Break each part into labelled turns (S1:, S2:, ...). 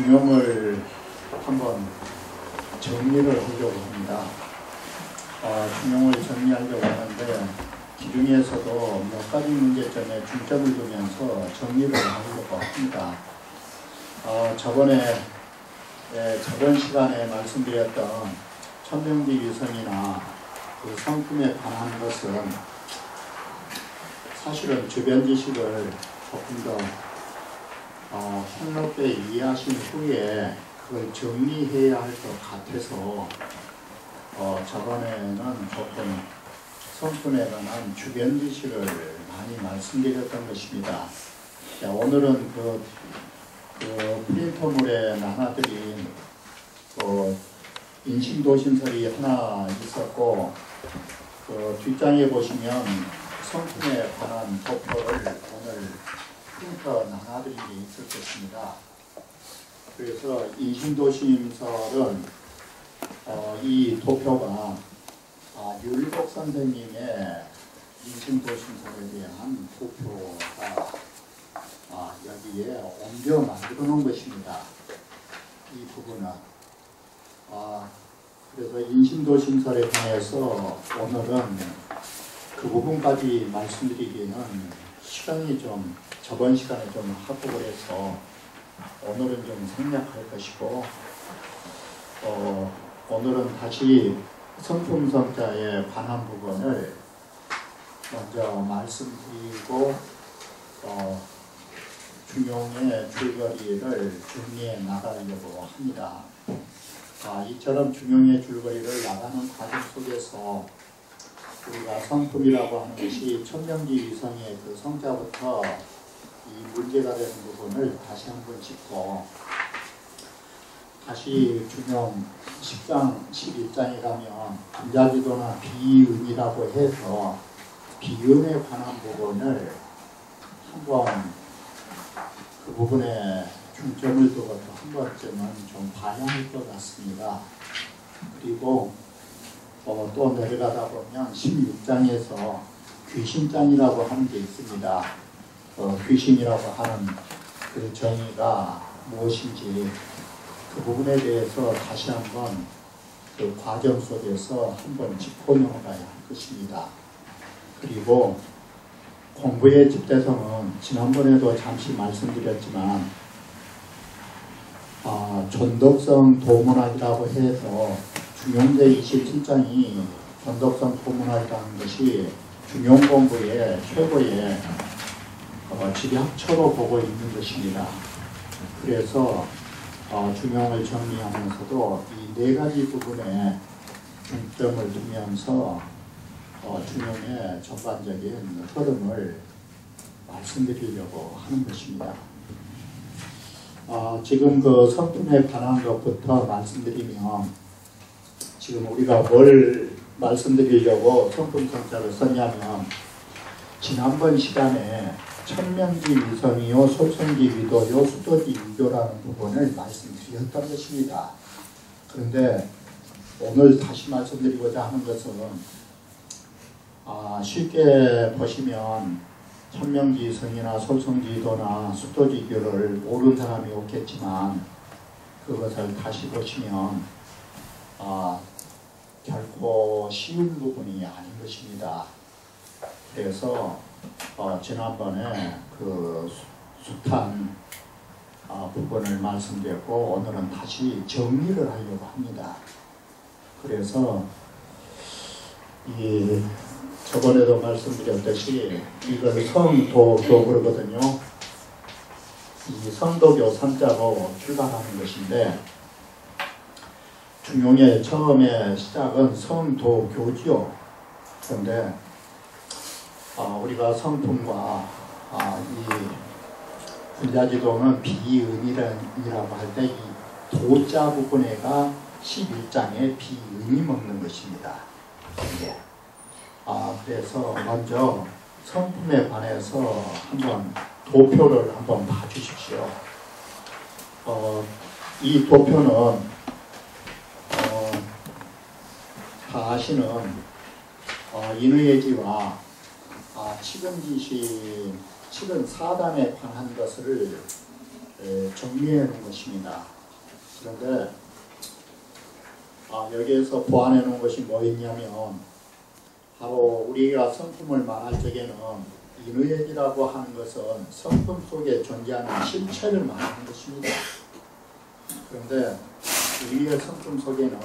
S1: 중용을 한번 정리를 하려고 합니다. 중용을 정리하려고 하는데 기중에서도 몇 가지 문제점에 중점을 두면서 정리를 하려고 합니다. 저번 시간에 말씀드렸던 천명지 위성이나 그 성품에 관한 것은 사실은 주변 지식을 조금 더 폭넓게 이해하신 후에 그걸 정리해야 할 것 같아서 저번에는 조금 성품에 관한 주변 지식을 많이 말씀드렸던 것입니다. 자, 오늘은 그 프린터물에 나눠드린 인심도심설이 하나 있었고, 뒷장에 보시면 성품에 관한 도표를 오늘 프린터 나눠드린 게 있을 것입니다. 그래서 인심도심설은 이 도표가 율곡 선생님의 인심도심설에 대한 도표가 여기에 옮겨 만들어 놓은 것입니다. 이 부분은. 그래서 인심도심설에 관해서 오늘은 그 부분까지 말씀드리기는 시간이 좀 저번 시간에 좀 합복을 해서 오늘은 좀 생략할 것이고, 오늘은 다시 성품성자에 관한 부분을 먼저 말씀드리고 중용의 줄거리를 정리해 나가려고 합니다. 이처럼 중용의 줄거리를 나가는 과정 속에서 우리가 성품이라고 하는 것이 천명지 위성의 그 성자부터 이 문제가 되는 부분을 다시 한번 짚고, 다시 중용 10장, 11장에 가면 분자지도나 비은이라고 해서 비은에 관한 부분을 한번 그 부분에 중점을 두고 한 번쯤은 좀 봐야 할 것 같습니다. 그리고 또 내려가다 보면 16장에서 귀신장이라고 하는 게 있습니다. 귀신이라고 하는 그 정의가 무엇인지 그 부분에 대해서 다시 한번 그 과정 속에서 한번 짚고 넘어가야 할 것입니다. 그리고 공부의 집대성은 지난번에도 잠시 말씀드렸지만 존덕성 도문학이라고 해서 중용제 27장이 존덕성 도문학이라는 것이 중용 공부의 최고의 집약처로 보고 있는 것입니다. 그래서 중용을 정리하면서도 이 네 가지 부분에 중점을 두면서 중용의 전반적인 흐름을 말씀드리려고 하는 것입니다. 지금 그 성품에 관한 것부터 말씀드리면, 지금 우리가 뭘 말씀드리려고 성품성자를 썼냐면, 지난번 시간에 천명지 위성이요, 솔성지 위도요, 수도지 위교라는 부분을 말씀드렸던 것입니다. 그런데 오늘 다시 말씀드리고자 하는 것은 쉽게 보시면 천명지성이나 솔성지도나 수도지교를 모르는 사람이 없겠지만, 그것을 다시 보시면 결코 쉬운 부분이 아닌 것입니다. 그래서 지난번에 그 숱한 부분을 말씀드렸고, 오늘은 다시 정리를 하려고 합니다. 그래서 저번에도 말씀드렸듯이 이걸 성도교 그러거든요. 이 성도교 3자로 출발하는 것인데, 중용의 처음에 시작은 성도교지요. 그런데 우리가 성품과 이 분자지도는 비은이라고 할 때 이 도자 부분에가 11장에 비은이 먹는 것입니다. 이게. 그래서 먼저 성품에 관해서 한번 도표를 한번 봐주십시오. 이 도표는 다 아시는 인의예지와 치근지시, 치근 사단에 관한 것을 정리해 놓은 것입니다. 그런데 여기에서 보완해 놓은 것이 뭐 있냐면 바로 우리가 성품을 말할 적에는 인의예지라고 하는 것은 성품 속에 존재하는 실체를 말하는 것입니다. 그런데 우리의 성품 속에는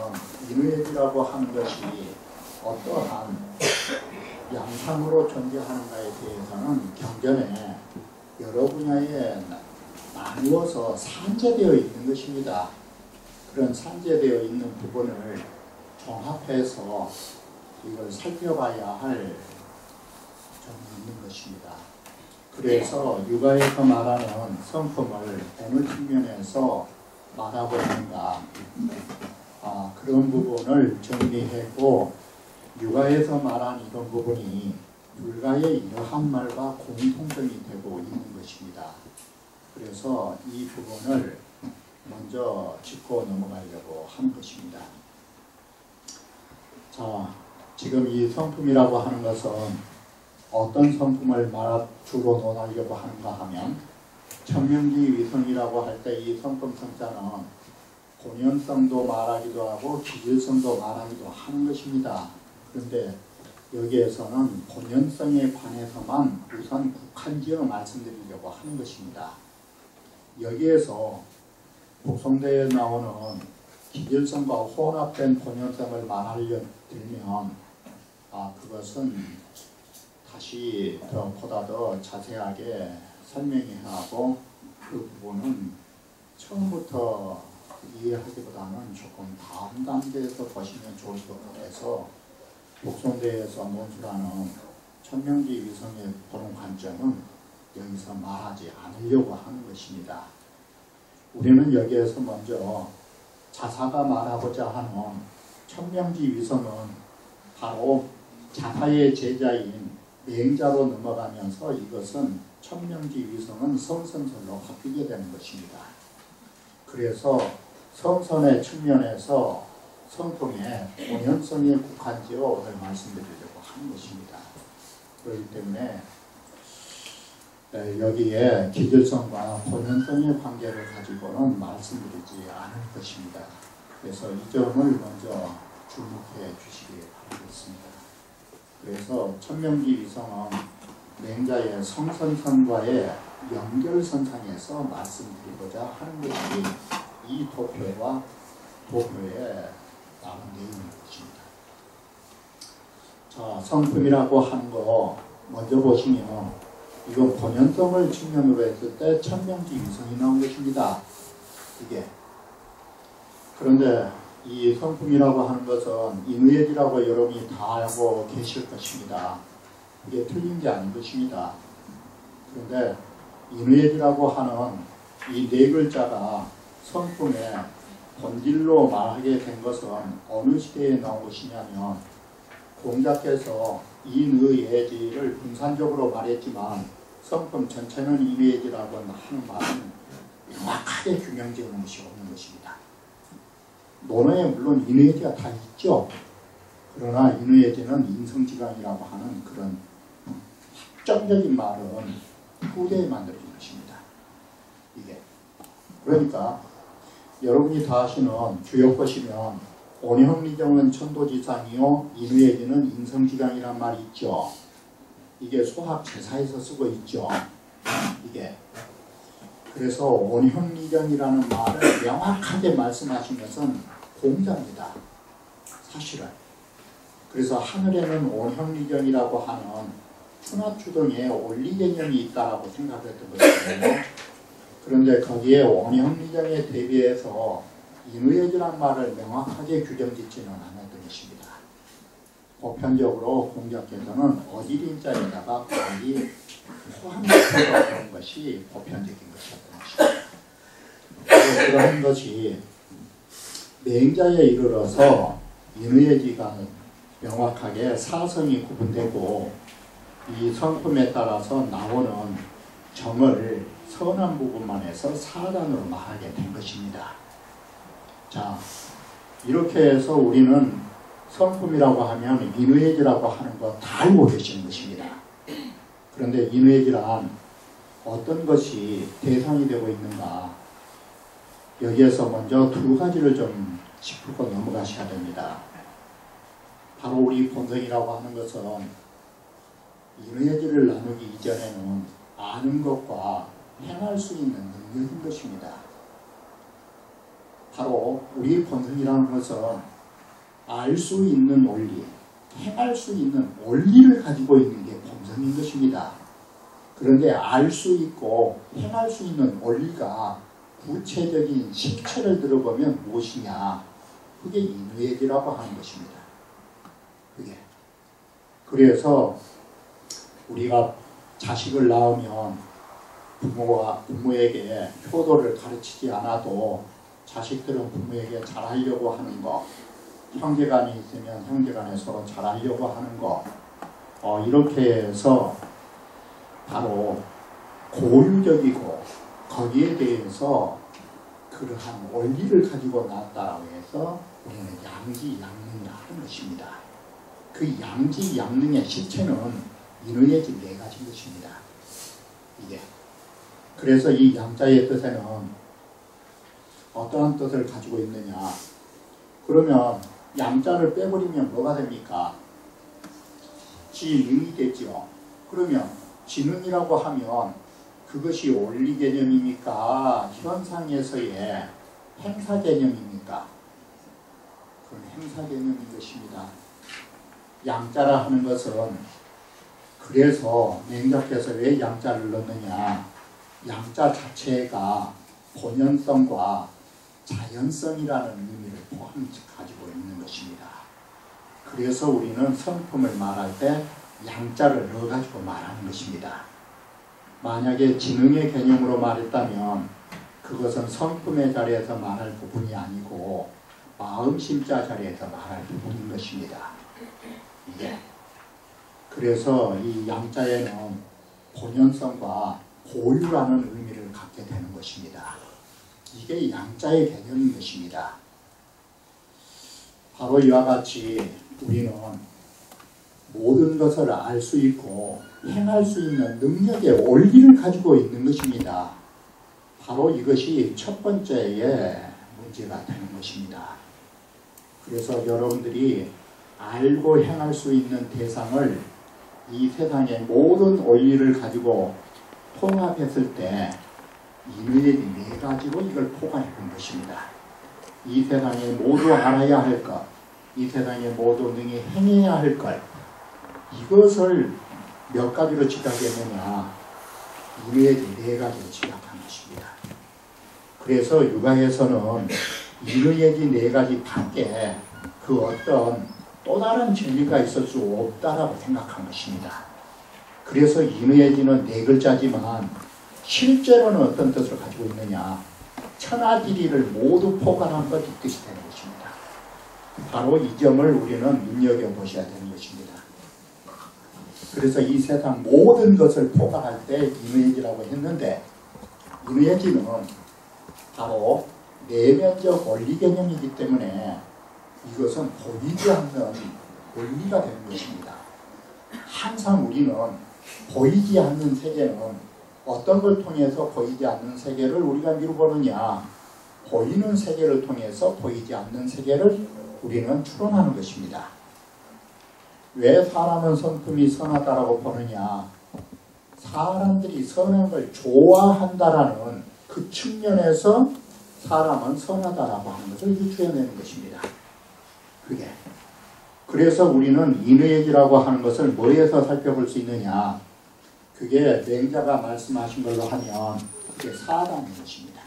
S1: 인의예지라고 하는 것이 어떠한 양상으로 존재하는가에 대해서는 경전에 여러 분야에 나누어서 산재되어 있는 것입니다. 그런 산재되어 있는 부분을 종합해서 이걸 살펴봐야 할 점이 있는 것입니다. 그래서 육아에서 말하는 성품을 어느 측면에서 말하고있는가 그런 부분을 정리하고 육아에서 말한 이런 부분이 불가의 이러한 말과 공통점이 되고 있는 것입니다. 그래서 이 부분을 먼저 짚고 넘어가려고 하는 것입니다. 자, 지금 이 성품이라고 하는 것은 어떤 성품을 주로 논하려고 하는가 하면 천명지 위성이라고 할 때 이 성품 성자는 본연성도 말하기도 하고 기질성도 말하기도 하는 것입니다. 그런데 여기에서는 본연성에 관해서만 우선 국한지어 말씀드리려고 하는 것입니다. 여기에서 복성대에 나오는 기질성과 혼합된 본연성을 말하려 들면 그것은 다시 보다 더 자세하게 설명해야 하고 그 부분은 처음부터 이해하기보다는 조금 다음 단계에서 보시면 좋을 것 같아서 복성대에서 논술하는 천명지 위성의 보는 관점은 여기서 말하지 않으려고 하는 것입니다. 우리는 여기에서 먼저 자사가 말하고자 하는 천명지 위성은 바로 자사의 제자인 맹자로 넘어가면서 이것은 천명지 위성은 성선설로 바뀌게 되는 것입니다. 그래서 성선의 측면에서 성품의 본연성에 국한지어 오늘 말씀드리려고 하는 것입니다. 그렇기 때문에 여기에 기질성과 본연성의 관계를 가지고는 말씀드리지 않을 것입니다. 그래서 이 점을 먼저 주목해 주시기 바라겠습니다. 그래서 천명지 위성은 맹자의 성선선과의 연결선상에서 말씀드리고자 하는 것이 이 도표와 도표에 나온 내용인 것입니다. 자, 성품이라고 하는 거 먼저 보시면 이건 본연성을 측면으로 했을 때 천명지 위성이 나온 것입니다. 이게. 그런데 이 성품이라고 하는 것은 인의예지라고 여러분이 다 알고 계실 것입니다. 이게 틀린 게 아닌 것입니다. 그런데 인의예지라고 하는 이 네 글자가 성품의 본질로 말하게 된 것은 어느 시대에 나온 것이냐면 공자께서 인의예지를 분산적으로 말했지만 성품 전체는 인의예지라고 하는 말은 명확하게 규명되는 것이 없는 것입니다. 논어에 물론 인의예지가 다 있죠. 그러나 인의예지는 인성지강이라고 하는 그런 확정적인 말은 후대에 만들어진 것입니다. 이게. 그러니까 여러분이 다 아시는 주역 보시면 온형리정은 천도지상이요 인의예지는 인성지강이란 말이 있죠. 이게 소학제사에서 쓰고 있죠. 이게. 그래서 온형리정이라는 말을 명확하게 말씀하신 것은 공자입니다. 사실은. 그래서 하늘에는 온형리정이라고 하는 추나추등에 원리 개념이 있다라고 생각했던 것이거든요. 그런데 거기에 온형리정에 대비해서 인의예지란 말을 명확하게 규정짓지는 않았던 것입니다. 보편적으로 공자께서는 어디린자에다가 거의 포함시켜서 그런 것이 보편적인 것이었던 것입니다. 그런 것이 맹자에 이르러서 인의예지가 명확하게 사성이 구분되고 이 성품에 따라서 나오는 정을 선한 부분만 해서 사단으로 말하게 된 것입니다. 자, 이렇게 해서 우리는 성품이라고 하면 인의예지라고 하는 거 다 알고 계시는 것입니다. 그런데 인의예지란 어떤 것이 대상이 되고 있는가? 여기에서 먼저 두 가지를 좀 짚고 넘어가셔야 됩니다. 바로 우리 본성이라고 하는 것은 인의지를 나누기 이전에는 아는 것과 행할 수 있는 능력인 것입니다. 바로 우리 본성이라는 것은 알 수 있는 원리, 행할 수 있는 원리를 가지고 있는 게 본성인 것입니다. 그런데 알 수 있고 행할 수 있는 원리가 구체적인 실체를 들어보면 무엇이냐? 그게 인의지라고 하는 것입니다. 그게. 그래서 우리가 자식을 낳으면 부모에게 효도를 가르치지 않아도 자식들은 부모에게 잘하려고 하는 거, 형제간이 있으면 형제간에 서로 잘하려고 하는 거, 이렇게 해서 바로 고유적이고 거기에 대해서 그러한 원리를 가지고 낳았다라고 해서 우리는 양지양능이라 하는 것입니다. 그 양지양능의 실체는 인의예지 네 가지인 것입니다. 이게. 그래서 이 양자의 뜻에는 어떠한 뜻을 가지고 있느냐? 그러면 양자를 빼버리면 뭐가 됩니까? 지능이 되죠. 그러면 지능이라고 하면 그것이 원리 개념입니까? 현상에서의 행사 개념입니까? 그건 행사 개념인 것입니다. 양자라 하는 것은 그래서 맹자께서 왜 양자를 넣느냐? 양자 자체가 본연성과 자연성이라는 의미를 가지고 있는 것입니다. 그래서 우리는 성품을 말할 때 양자를 넣어가지고 말하는 것입니다. 만약에 지능의 개념으로 말했다면 그것은 성품의 자리에서 말할 부분이 아니고 마음심자 자리에서 말할 부분인 것입니다. 이게. 그래서 이 양자에는 본연성과 고유라는 의미를 갖게 되는 것입니다. 이게 양자의 개념인 것입니다. 바로 이와 같이 우리는 모든 것을 알 수 있고 행할 수 있는 능력의 원리를 가지고 있는 것입니다. 바로 이것이 첫 번째의 문제가 되는 것입니다. 그래서 여러분들이 알고 행할 수 있는 대상을 이 세상의 모든 원리를 가지고 통합했을 때 인의예지 네 가지로 이걸 포괄해본 것입니다. 이 세상에 모두 알아야 할 것, 이 세상에 모두 능히 행해야 할 것, 이것을 몇 가지로 지각했느냐? 인의예지 네 가지로 지각한 것입니다. 그래서 육아에서는 인의예지 네 가지 밖에 그 어떤 또 다른 진리가 있을 수 없다라고 생각한 것입니다. 그래서 인의예지는 네 글자지만 실제로는 어떤 뜻을 가지고 있느냐? 천하지리를 모두 포괄한 것 이 뜻이 되는 것입니다. 바로 이 점을 우리는 눈여겨보셔야 되는 것입니다. 그래서 이 세상 모든 것을 포괄할 때 인의예지라고 했는데 인의예지는 바로 내면적 원리 개념이기 때문에 이것은 보이지 않는 원리가 되는 것입니다. 항상 우리는 보이지 않는 세계는 어떤 걸 통해서 보이지 않는 세계를 우리가 미루보느냐? 보이는 세계를 통해서 보이지 않는 세계를 우리는 추론하는 것입니다. 왜 사람은 성품이 선하다라고 보느냐? 사람들이 선한 걸 좋아한다라는 그 측면에서 사람은 선하다라고 하는 것을 유추해내는 것입니다. 그게. 그래서 우리는 인의예지라고 하는 것을 뭐에서 살펴볼 수 있느냐? 그게 맹자가 말씀하신 걸로 하면 그게 사단인 것입니다.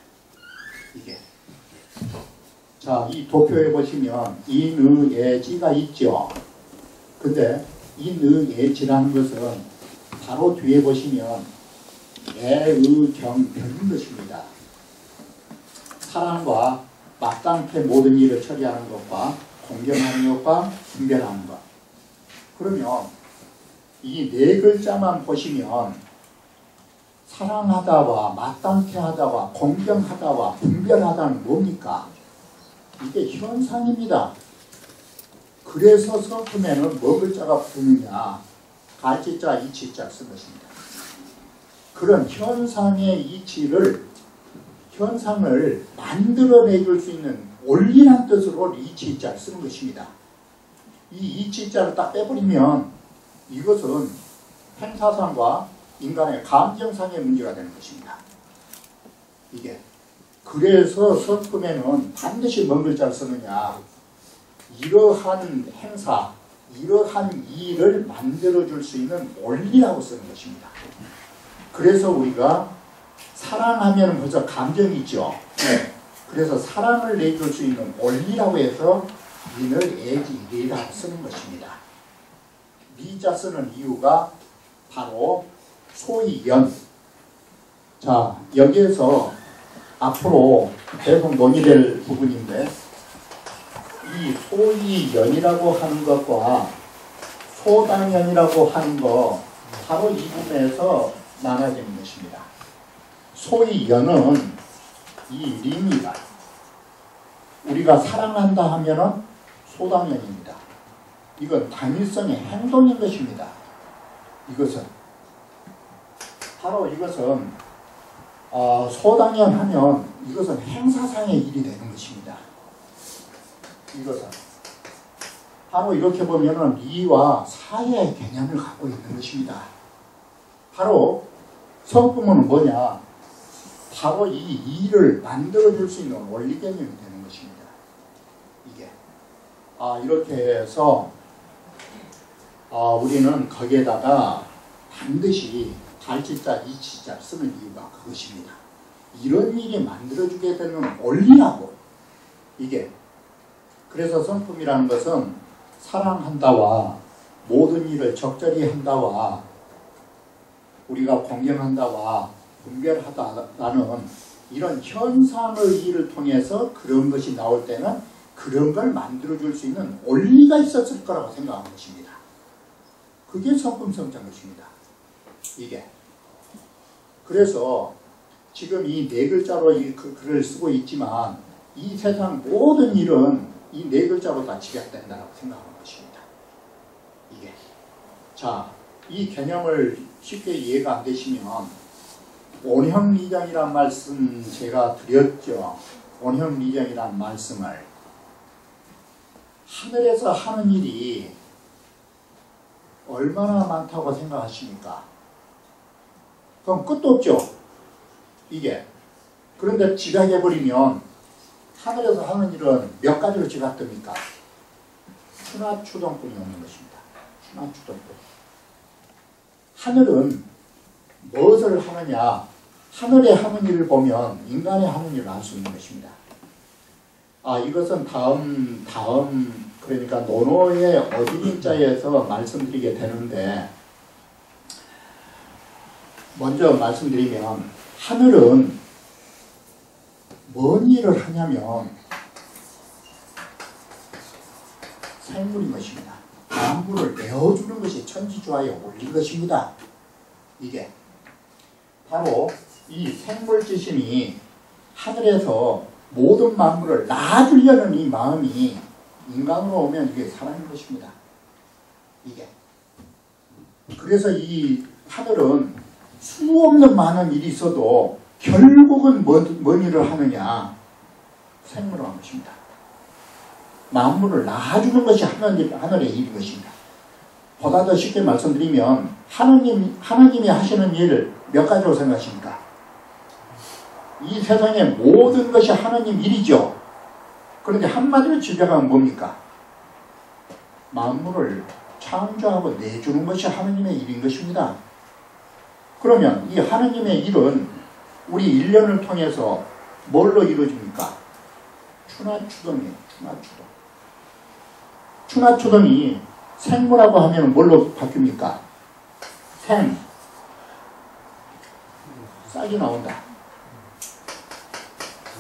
S1: 이게. 자, 이 도표에 보시면 인의예지가 있죠. 근데 인의예지라는 것은 바로 뒤에 보시면 애의경변인 것입니다. 사람과 마땅히 모든 일을 처리하는 것과 공경하는 것과 분별하는 것. 그러면 이 네 글자만 보시면 사랑하다와 마땅히 하다와 공경하다와 분별하다는 뭡니까? 이게 현상입니다. 그래서 성품에는 뭐 글자가 붙느냐? 갈지자, 이치자 쓴 것입니다. 그런 현상의 현상을 만들어내줄 수 있는 원리란 뜻으로 이치자를 쓰는 것입니다. 이 이치자를 딱 빼버리면 이것은 행사상과 인간의 감정상의 문제가 되는 것입니다. 이게. 그래서 성품에는 반드시 뭔 글자를 쓰느냐. 이러한 행사, 이러한 일을 만들어줄 수 있는 원리라고 쓰는 것입니다. 그래서 우리가 사랑하면 벌써 감정이 있죠. 네. 그래서 사랑을 내줄 수 있는 원리라고 해서 인을 애지리라고 쓰는 것입니다. 미자 쓰는 이유가 바로 소이연. 자, 여기에서 앞으로 계속 논의될 부분인데 이 소이연이라고 하는 것과 소당연이라고 하는 것 바로 이 부분에서 나눠지는 것입니다. 소이연은 이 림이다. 우리가 사랑한다 하면은 소당연입니다. 이건 당일성의 행동인 것입니다. 이것은 바로 이것은 소당연 하면 이것은 행사상의 일이 되는 것입니다. 이것은 바로 이렇게 보면은 리와 사의 개념을 갖고 있는 것입니다. 바로 성품은 뭐냐? 바로 이 일을 만들어줄 수 있는 원리 개념이 되는 것입니다. 이게. 이렇게 해서 우리는 거기에다가 반드시 달치자, 이치자 쓰는 이유가 그것입니다. 이런 일이 만들어주게 되는 원리라고. 이게. 그래서 성품이라는 것은 사랑한다와 모든 일을 적절히 한다와 우리가 공경한다와 분별하다라는 이런 현상의 일을 통해서 그런 것이 나올 때는 그런 걸 만들어줄 수 있는 원리가 있었을 거라고 생각하는 것입니다. 그게 성품성자인 것입니다. 이게. 그래서 지금 이 네 글자로 이 글을 쓰고 있지만 이 세상 모든 일은 이 네 글자로 다 집약된다고 생각하는 것입니다. 이게. 자, 이 개념을 쉽게 이해가 안 되시면 온형리정이란 말씀 제가 드렸죠. 온형리정이란 말씀을 하늘에서 하는 일이 얼마나 많다고 생각하십니까? 그럼 끝도 없죠. 이게. 그런데 집약해버리면 하늘에서 하는 일은 몇 가지로 집약됩니까? 추나추동뿐이 없는 것입니다. 추나추동뿐. 하늘은 무엇을 하느냐? 하늘에 하는 일을 보면 인간의 하는 일을 알 수 있는 것입니다. 이것은 다음 그러니까 논어의 어디인자에서 말씀드리게 되는데 먼저 말씀드리면 하늘은 뭔 일을 하냐면 생물인 것입니다. 만물을 내어주는 것이 천지주화에 올린 것입니다. 이게 바로 이 생물지신이 하늘에서 모든 만물을 낳아주려는 이 마음이 인간으로 오면 이게 사람인 것입니다. 이게. 그래서 이 하늘은 수없는 많은 일이 있어도 결국은 뭔 일을 하느냐? 생물을 하는 것입니다. 만물을 낳아주는 것이 하늘의 일인 것입니다. 보다 더 쉽게 말씀드리면 하나님이 하시는 일 몇 가지로 생각하십니까? 이 세상의 모든 것이 하나님 일이죠. 그런데 한마디로 집약하면 뭡니까? 만물을 창조하고 내주는 것이 하나님의 일인 것입니다. 그러면 이 하나님의 일은 우리 일련을 통해서 뭘로 이루어집니까? 추나추동이에요. 추나추동. 추나추동이 생물하고 하면 뭘로 바뀝니까? 생. 싹이 나온다.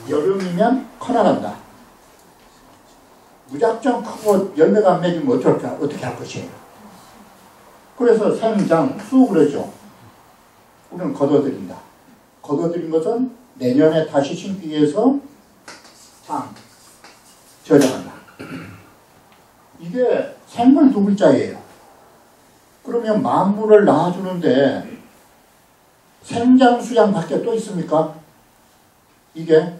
S1: 여름이면 커나간다. 무작정 크고 열매가 안 맺으면 어떻게 할 것이에요? 그래서 생장, 수 그러죠. 우리는 거둬들인다. 거둬들인 것은 내년에 다시 심기 위해서 장, 저장한다. 이게 생물 두 글자예요. 그러면 만물을 낳아주는데 생장수장 밖에 또 있습니까? 이게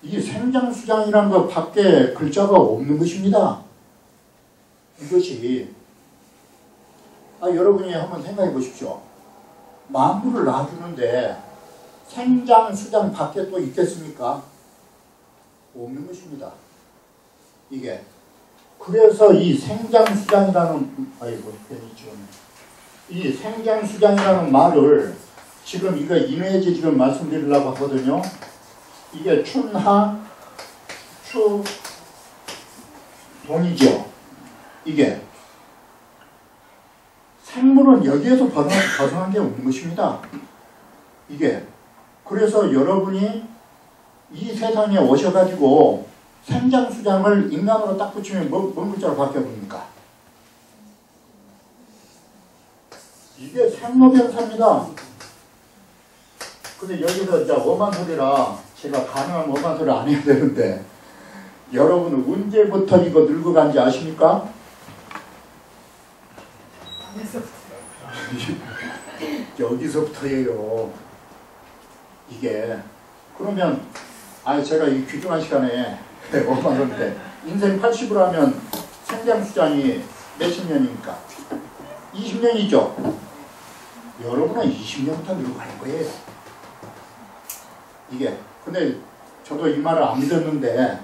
S1: 생장수장이라는 것 밖에 글자가 없는 것입니다. 이것이 여러분이 한번 생각해 보십시오. 만물을 놔주는데 생장수장 밖에 또 있겠습니까? 없는 것입니다. 이게 그래서 이 생장수장이라는 이 생장수장이라는 말을 지금 이거 인외지 지금 말씀드리려고 하거든요. 이게 춘하 추동이죠. 이게 생물은 여기에서 벗어난 게 없는 것입니다. 이게 그래서 여러분이 이 세상에 오셔가지고 생장수장을 인간으로 딱 붙이면 뭔 글자로 바뀌어버립니까? 이게 생로병사입니다. 근데 여기서 이제 엄한 소리라 제가 가능한 엄한 소리 안 해야 되는데 여러분은 언제부터 이거 늙어간지 아십니까? 여기서부터예요. 이게 그러면 제가 이 귀중한 시간에 엄한 소리인데 인생 80으로 하면 생장수장이 몇십 년입니까? 20년이죠. 여러분은 20년부터 늙어가는 거예요. 이게 근데 저도 이 말을 안 믿었는데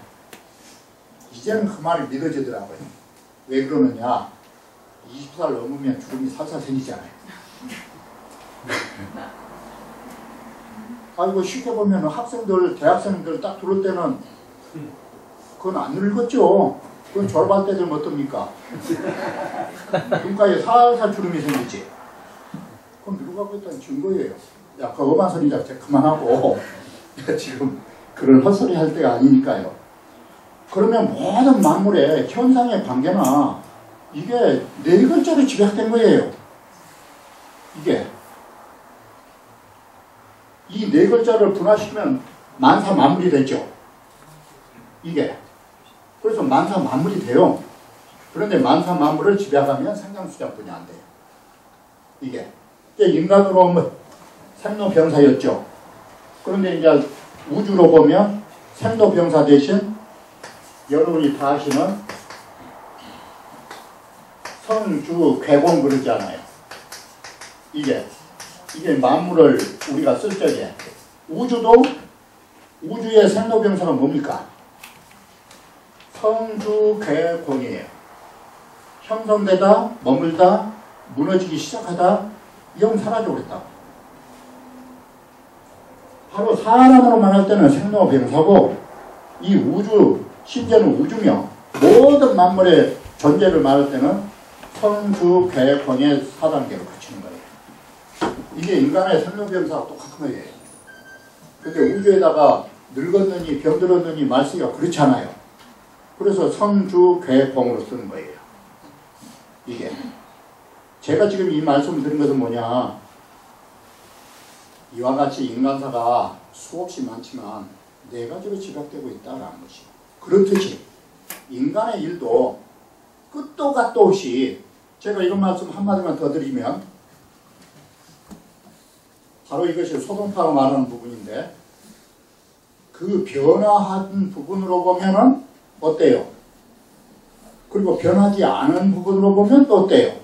S1: 이제는 그 말이 믿어지더라고요. 왜 그러느냐? 20살 넘으면 주름이 살살 생기잖아요. 이거 쉽게 보면 학생들, 대학생들 딱 들어올 때는 그건 안 늙었죠. 그건 졸업할 때 되면 어떻습니까? 눈가에 살살 주름이 생기지. 그건 늙어가고 있다는 증거예요. 야, 그 엄한 소리 자체 그만하고 지금 그런 헛소리 할 때가 아니니까요. 그러면 모든 만물의 현상의 관계나 이게 네 글자로 집약된 거예요. 이게 이 네 글자를 분화시키면 만사 만물이 되죠. 이게 그래서 만사 만물이 돼요. 그런데 만사 만물을 집약하면 생장수장뿐이 안 돼요. 이게 인간으로 보면 생로병사였죠. 그런데 이제 우주로 보면 생로병사 대신 여러분이 다 아시는 성주 괴공 그러잖아요. 이게 만물을 우리가 쓸 적에 우주의 생로병사가 뭡니까? 성주괴공이에요. 형성되다, 머물다, 무너지기 시작하다, 영 사라져버렸다고. 바로 사람으로 말할 때는 생로병사고 이 우주, 심지어는 우주며 모든 만물의 존재를 말할 때는 성주괴공의 4단계로 갖추는 거예요. 이게 인간의 생로병사가 똑같은 거예요. 근데 우주에다가 늙었느니 병들었느니 말쓰기가 그렇잖아요. 그래서 성주괴공으로 쓰는 거예요. 이게 제가 지금 이 말씀을 드린 것은 뭐냐, 이와 같이 인간사가 수없이 많지만 네 가지로 집약되고 있다는 것이, 그렇듯이 인간의 일도 끝도 갓도 없이, 제가 이런 말씀 한마디만 더 드리면 바로 이것이 소동파로 말하는 부분인데, 그 변화한 부분으로 보면은 어때요? 그리고 변하지 않은 부분으로 보면 또 어때요?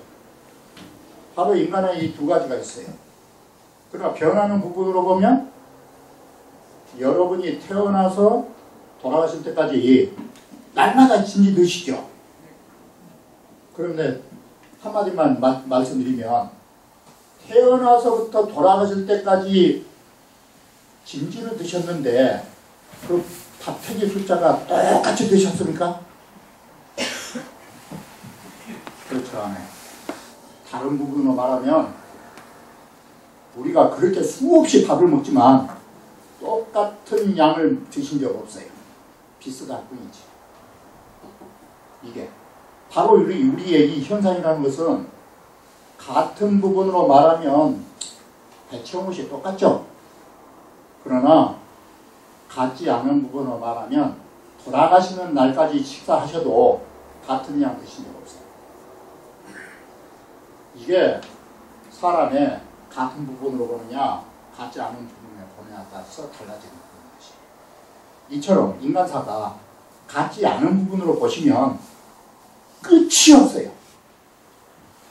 S1: 바로 인간의 이 두 가지가 있어요. 그러나 변하는 부분으로 보면 여러분이 태어나서 돌아가실 때까지 날마다 진지 드시죠. 그런데 한마디만 말씀드리면 태어나서부터 돌아가실 때까지 진지를 드셨는데 그 밥태기 숫자가 똑같이 드셨습니까? 그렇죠, 않아요. 다른 부분으로 말하면 우리가 그렇게 수없이 밥을 먹지만 똑같은 양을 드신 적 없어요. 비슷할 뿐이지. 이게 바로 우리의 이 현상이라는 것은 같은 부분으로 말하면 배치홍옷이 똑같죠. 그러나 같지 않은 부분으로 말하면 돌아가시는 날까지 식사하셔도 같은 양 드신 적 없어요. 이게 사람의 같은 부분으로 보느냐 같지 않은 부분에 보느냐에 따라서 달라지는 것이에요. 이처럼 인간사가 같지 않은 부분으로 보시면 끝이 없어요.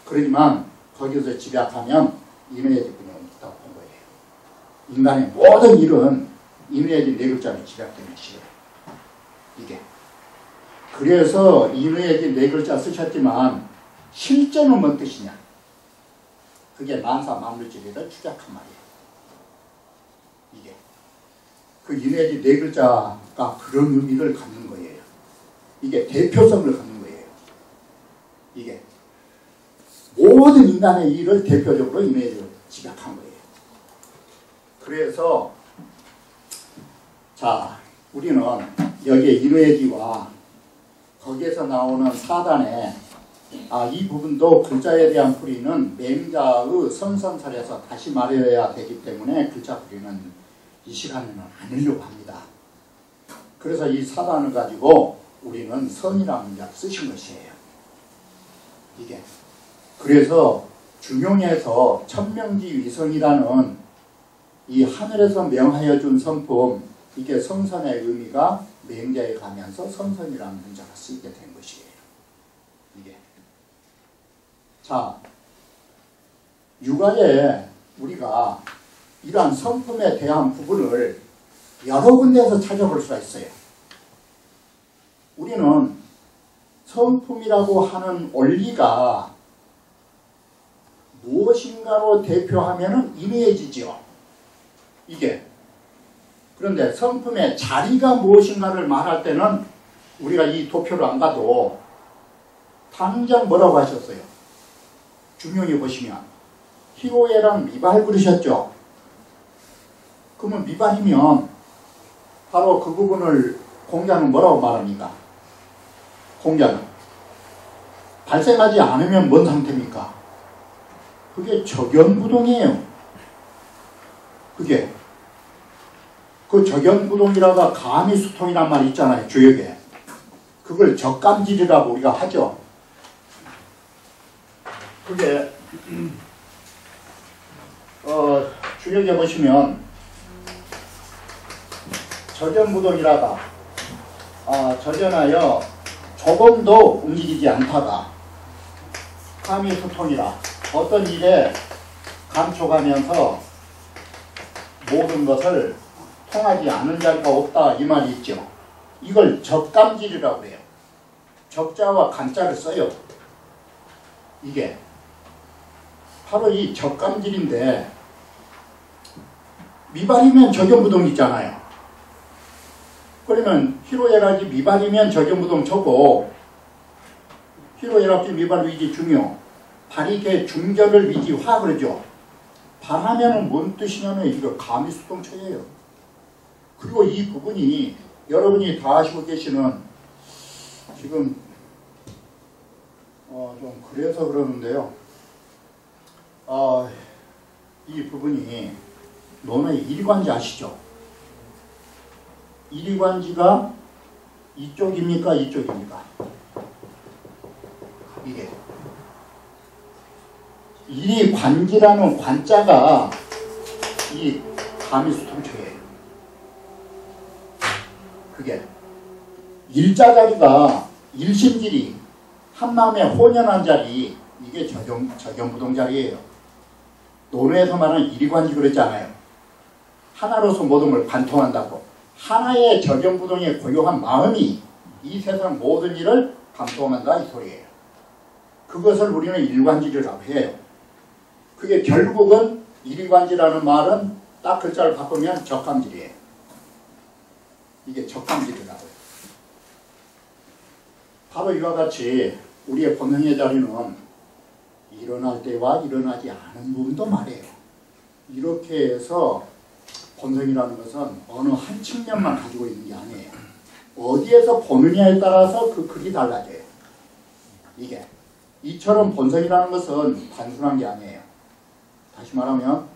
S1: 그러지만 거기서 집약하면 인외의 분이 있다고 본 거예요. 인간의 모든 일은 인외의 네 글자로 집약되는 것이에요. 이게. 그래서 인외의 네 글자 쓰셨지만 실제는 뭔 뜻이냐? 그게 만사 만물지리를 추적한 말이에요. 이게. 그 인외의 네 글자가 그런 의미를 갖는 거예요. 이게 대표성을 갖는 거예요. 이게. 모든 인간의 일을 대표적으로 인외를 집약한 거예요. 그래서 자 우리는 여기에 인외지와 거기에서 나오는 사단에 이 부분도 글자에 대한 풀이는 맹자의 선선설에서 다시 말해야 되기 때문에 글자 풀이는 이 시간에는 안 하려고 합니다. 그래서 이 사단을 가지고 우리는 선이라는 문자를 쓰신 것이에요. 이게. 그래서 중용에서 천명지 위성이라는 이 하늘에서 명하여 준 성품, 이게 성선의 의미가 맹자에 가면서 성선이라는 문자가 쓰이게 된 것이에요. 이게. 자, 육아에 우리가 이러한 성품에 대한 부분을 여러 군데에서 찾아볼 수가 있어요. 우리는 성품이라고 하는 원리가 무엇인가로 대표하면은 인외지죠. 이게. 그런데 성품의 자리가 무엇인가를 말할 때는 우리가 이 도표를 안 가도 당장 뭐라고 하셨어요? 중용에 보시면 희로애랑 미발 그러셨죠? 그러면 미발이면 바로 그 부분을 공자는 뭐라고 말합니까? 공자는 발생하지 않으면 뭔 상태입니까? 그게 적연부동이에요. 그게 그 적연부동이라가 가미수통이란 말이 있잖아요. 주역에. 그걸 적감질이라고 우리가 하죠. 그게 주역에 보시면 적연부동이라가 적연하여 조금도 움직이지 않다가 가미수통이라 어떤 일에 감촉하면서 모든 것을 통하지 않은 자리가 없다 이 말이 있죠. 이걸 적감질이라고 해요. 적자와 간자를 써요. 이게 바로 이 적감질인데 미발이면 적연부동 있잖아요. 그러면 희로애락이 미발이면 적연부동 저고 희로애락이 미발 위지 중요 발이개 중절을 위지 화 그러죠. 발하면은 뭔 뜻이냐면 이거 가미수동처예요. 그리고 이 부분이 여러분이 다 아시고 계시는 지금 좀 그래서 그러는데요. 이 부분이 논의 일관지 아시죠? 일관지가 이쪽입니까? 이쪽입니까? 이게 일관지라는 관자가 이 가미수통처예요. 그게 일자 자리가 일심질이 한마음에 혼연한 자리 이게 적연부동 자리예요. 논어에서 말하는 일관지 그랬잖아요. 하나로서 모든 걸 관통한다고. 하나의 적연부동에 고요한 마음이 이 세상 모든 일을 관통한다 이 소리예요. 그것을 우리는 일관지라고 해요. 그게 결국은 일관지라는 말은 딱 글자를 바꾸면 적감질이에요. 이게 적감질이라고 해요. 바로 이와 같이 우리의 본능의 자리는 일어날 때와 일어나지 않은 부분도 말해요. 이렇게 해서 본성이라는 것은 어느 한 측면만 가지고 있는 게 아니에요. 어디에서 보느냐에 따라서 그 글이 달라져요. 이게 이처럼 본성이라는 것은 단순한 게 아니에요. 다시 말하면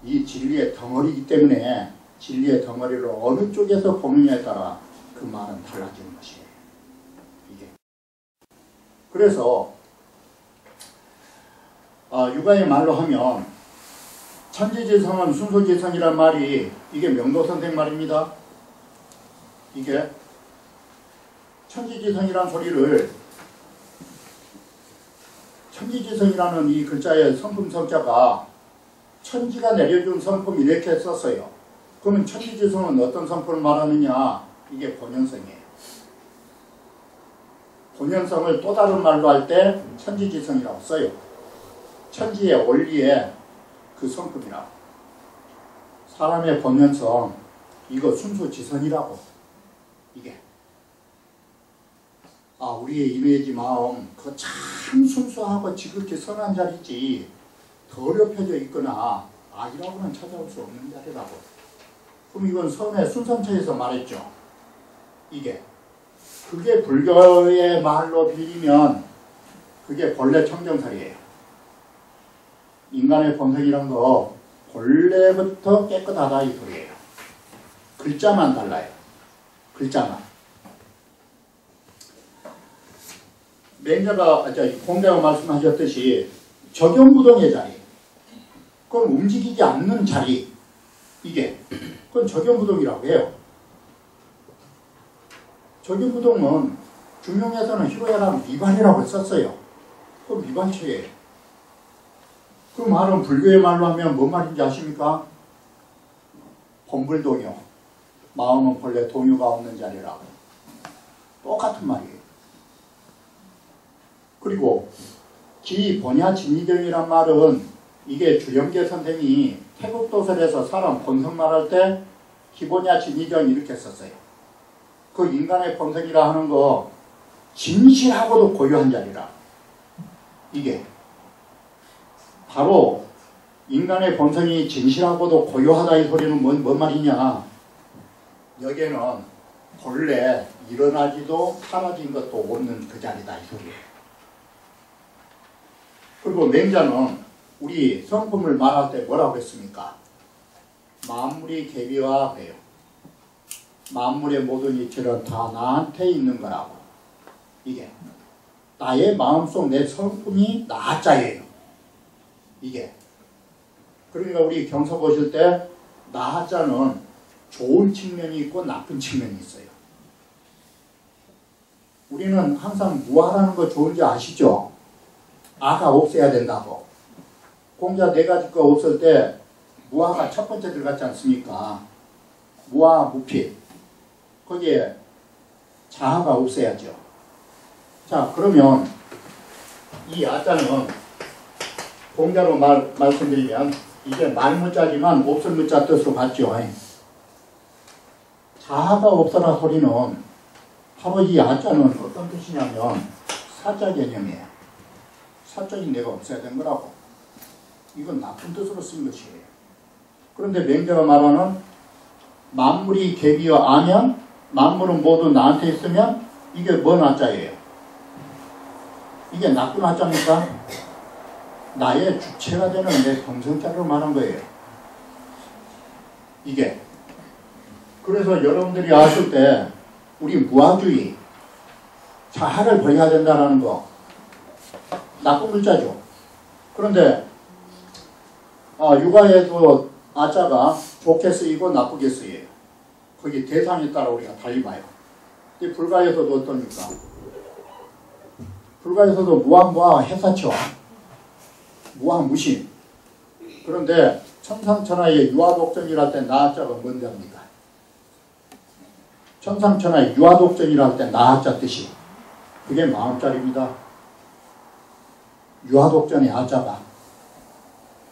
S1: 이 진리의 덩어리이기 때문에 진리의 덩어리를 어느 쪽에서 보느냐에 따라 그 말은 달라지는 것이에요. 이게 그래서 육아의 말로 하면 천지지성은 순소지성이란 말이 이게 명도선생 말입니다. 이게 천지지성이란 소리를 천지지성이라는 이 글자의 성품 성자가 천지가 내려준 성품 이렇게 썼어요. 그러면 천지지성은 어떤 성품을 말하느냐? 이게 본연성이에요. 본연성을 또 다른 말로 할 때 천지지성이라고 써요. 천지의 원리의 그 성품이라고. 사람의 본연성, 이거 순수지성이라고. 이게. 아, 우리의 이미지 마음, 그거 참 순수하고 지극히 선한 자리지, 더럽혀져 있거나 악이라고는 찾아올 수 없는 자리라고. 그럼 이건 선의 순선처에서 말했죠. 이게. 그게 불교의 말로 빌리면 그게 본래 청정살이에요. 인간의 본성이란 거 본래부터 깨끗하다 이 소리예요. 글자만 달라요. 글자만. 공자가 말씀하셨듯이 적용부동의 자리, 그건 움직이지 않는 자리, 이게 그건 적용부동이라고 해요. 적용부동은 중용에서는 희로애락 미발이라고 썼어요. 그건 미발체예요. 그 말은 불교의 말로 하면 뭔 말인지 아십니까? 본불동요. 마음은 본래 동요가 없는 자리라고. 똑같은 말이에요. 그리고 기본야진이경이란 말은 이게 주영계 선생이 태국도설에서 사람 본성 말할 때 기본야진이경 이렇게 썼어요. 그 인간의 본성이라 하는 거 진실하고도 고유한 자리라. 이게 바로 인간의 본성이 진실하고도 고유하다 이 소리는 뭔 말이냐. 여기에는 본래 일어나지도 사라진 것도 없는 그 자리다 이 소리예요. 그리고 맹자는 우리 성품을 말할 때 뭐라고 했습니까? 만물이 계비와 그래요. 만물의 모든 이치는 다 나한테 있는 거라고. 이게 나의 마음속 내 성품이 나자예요. 이게 그러니까 우리 경서 보실 때 나자는 좋은 측면이 있고 나쁜 측면이 있어요. 우리는 항상 무아라는 거 좋은지 아시죠? 아가 없애야 된다고. 공자 네 가지 거 없을 때 무아가 첫 번째 들어갔지 않습니까? 무아 무필. 거기에 자아가 없애야죠. 자, 그러면 이 아자는 공자로 말씀드리면 이게 말문자지만 없을 문자 뜻으로 봤죠. 자아가 없어라 소리는 바로 이 아자는 어떤 뜻이냐면 사자 개념이에요. 사적인 내가 없어야 된 거라고. 이건 나쁜 뜻으로 쓴 것이에요. 그런데 맹자가 말하는 만물이 계비어 아면 만물은 모두 나한테 있으면 이게 뭔 아자예요? 이게 나쁜 아자입니까? 나의 주체가 되는 내 동성자를 말한 거예요. 이게. 그래서 여러분들이 아실 때 우리 무아주의, 자아를 버려야 된다는 거 나쁜 글자죠. 그런데 육아에도 아자가 좋게 쓰이고 나쁘게 쓰여요. 거기 대상에 따라 우리가 달리 봐요. 이 불가에서도 어떻습니까? 불가에서도 무한무아 해사쳐. 무한무심. 그런데 천상천하의 유아독전이랄 때 나자가 뭔지 압니까? 천상천하의 유아독전이랄 때 나자 뜻이 그게 마음자리입니다. 유아독전의 아자가.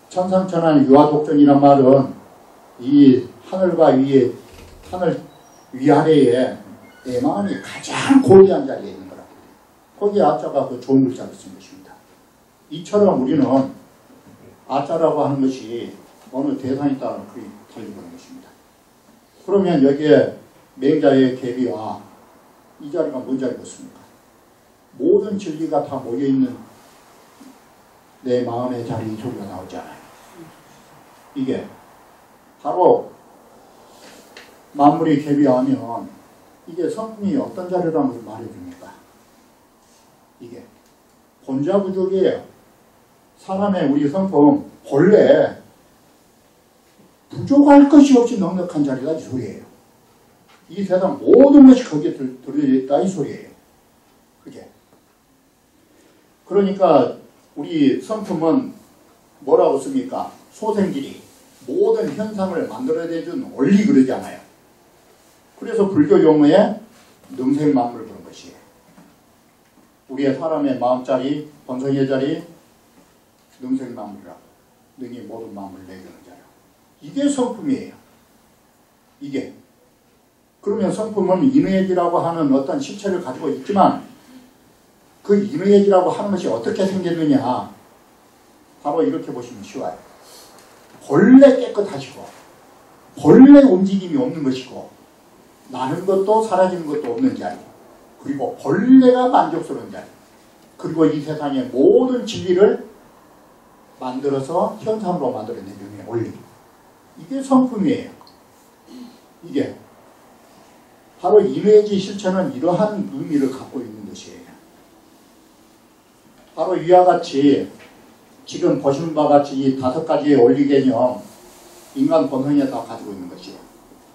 S1: 천상천하의 유아독전이란 말은 이 하늘과 위에 하늘 위아래에 내 마음이 가장 고귀한 자리에 있는 거라. 거기에 아자가 그 좋은 글자를 쓴 것입니다. 이처럼 우리는 아자라고 하는 것이 어느 대상에 따라 그리 달리는 것입니다. 그러면 여기에 맹자의 계비와 이 자리가 뭔 자리겠습니까? 모든 진리가 다 모여있는 내 마음의 자리 소리가 나오잖아요. 이게 바로 만물이 계비하면 이게 성품이 어떤 자리라는 걸 말해줍니까? 이게 본자부족이에요. 사람의 우리 성품 본래 부족할 것이 없이 넉넉한 자리다 이 소리예요. 이 세상 모든 것이 거기에 들어있다 이 소리예요. 그게. 그러니까 우리 성품은 뭐라고 씁니까? 소생질이 모든 현상을 만들어내준 원리 그러잖아요. 그래서 불교 용어에 능생만물 그런 것이에요. 우리의 사람의 마음자리, 본성의 자리, 능생만물이라고. 능히 모든 마음을 내주는 자요. 이게 성품이에요. 이게. 그러면 성품은 인의지라고 하는 어떤 실체를 가지고 있지만 그 인의지라고 하는 것이 어떻게 생겼느냐. 바로 이렇게 보시면 쉬워요. 본래 깨끗하시고 본래 움직임이 없는 것이고 나는 것도 사라지는 것도 없는 자리. 그리고 본래가 만족스러운 자리. 그리고 이 세상의 모든 진리를 만들어서 현상으로 만들어내는 원리. 이게 성품이에요. 이게. 바로 인외지 실체는 이러한 의미를 갖고 있는 것이에요. 바로 이와 같이 지금 보시는 바와 같이 이 5가지의 원리 개념 인간 본성에 다 가지고 있는 것이에요.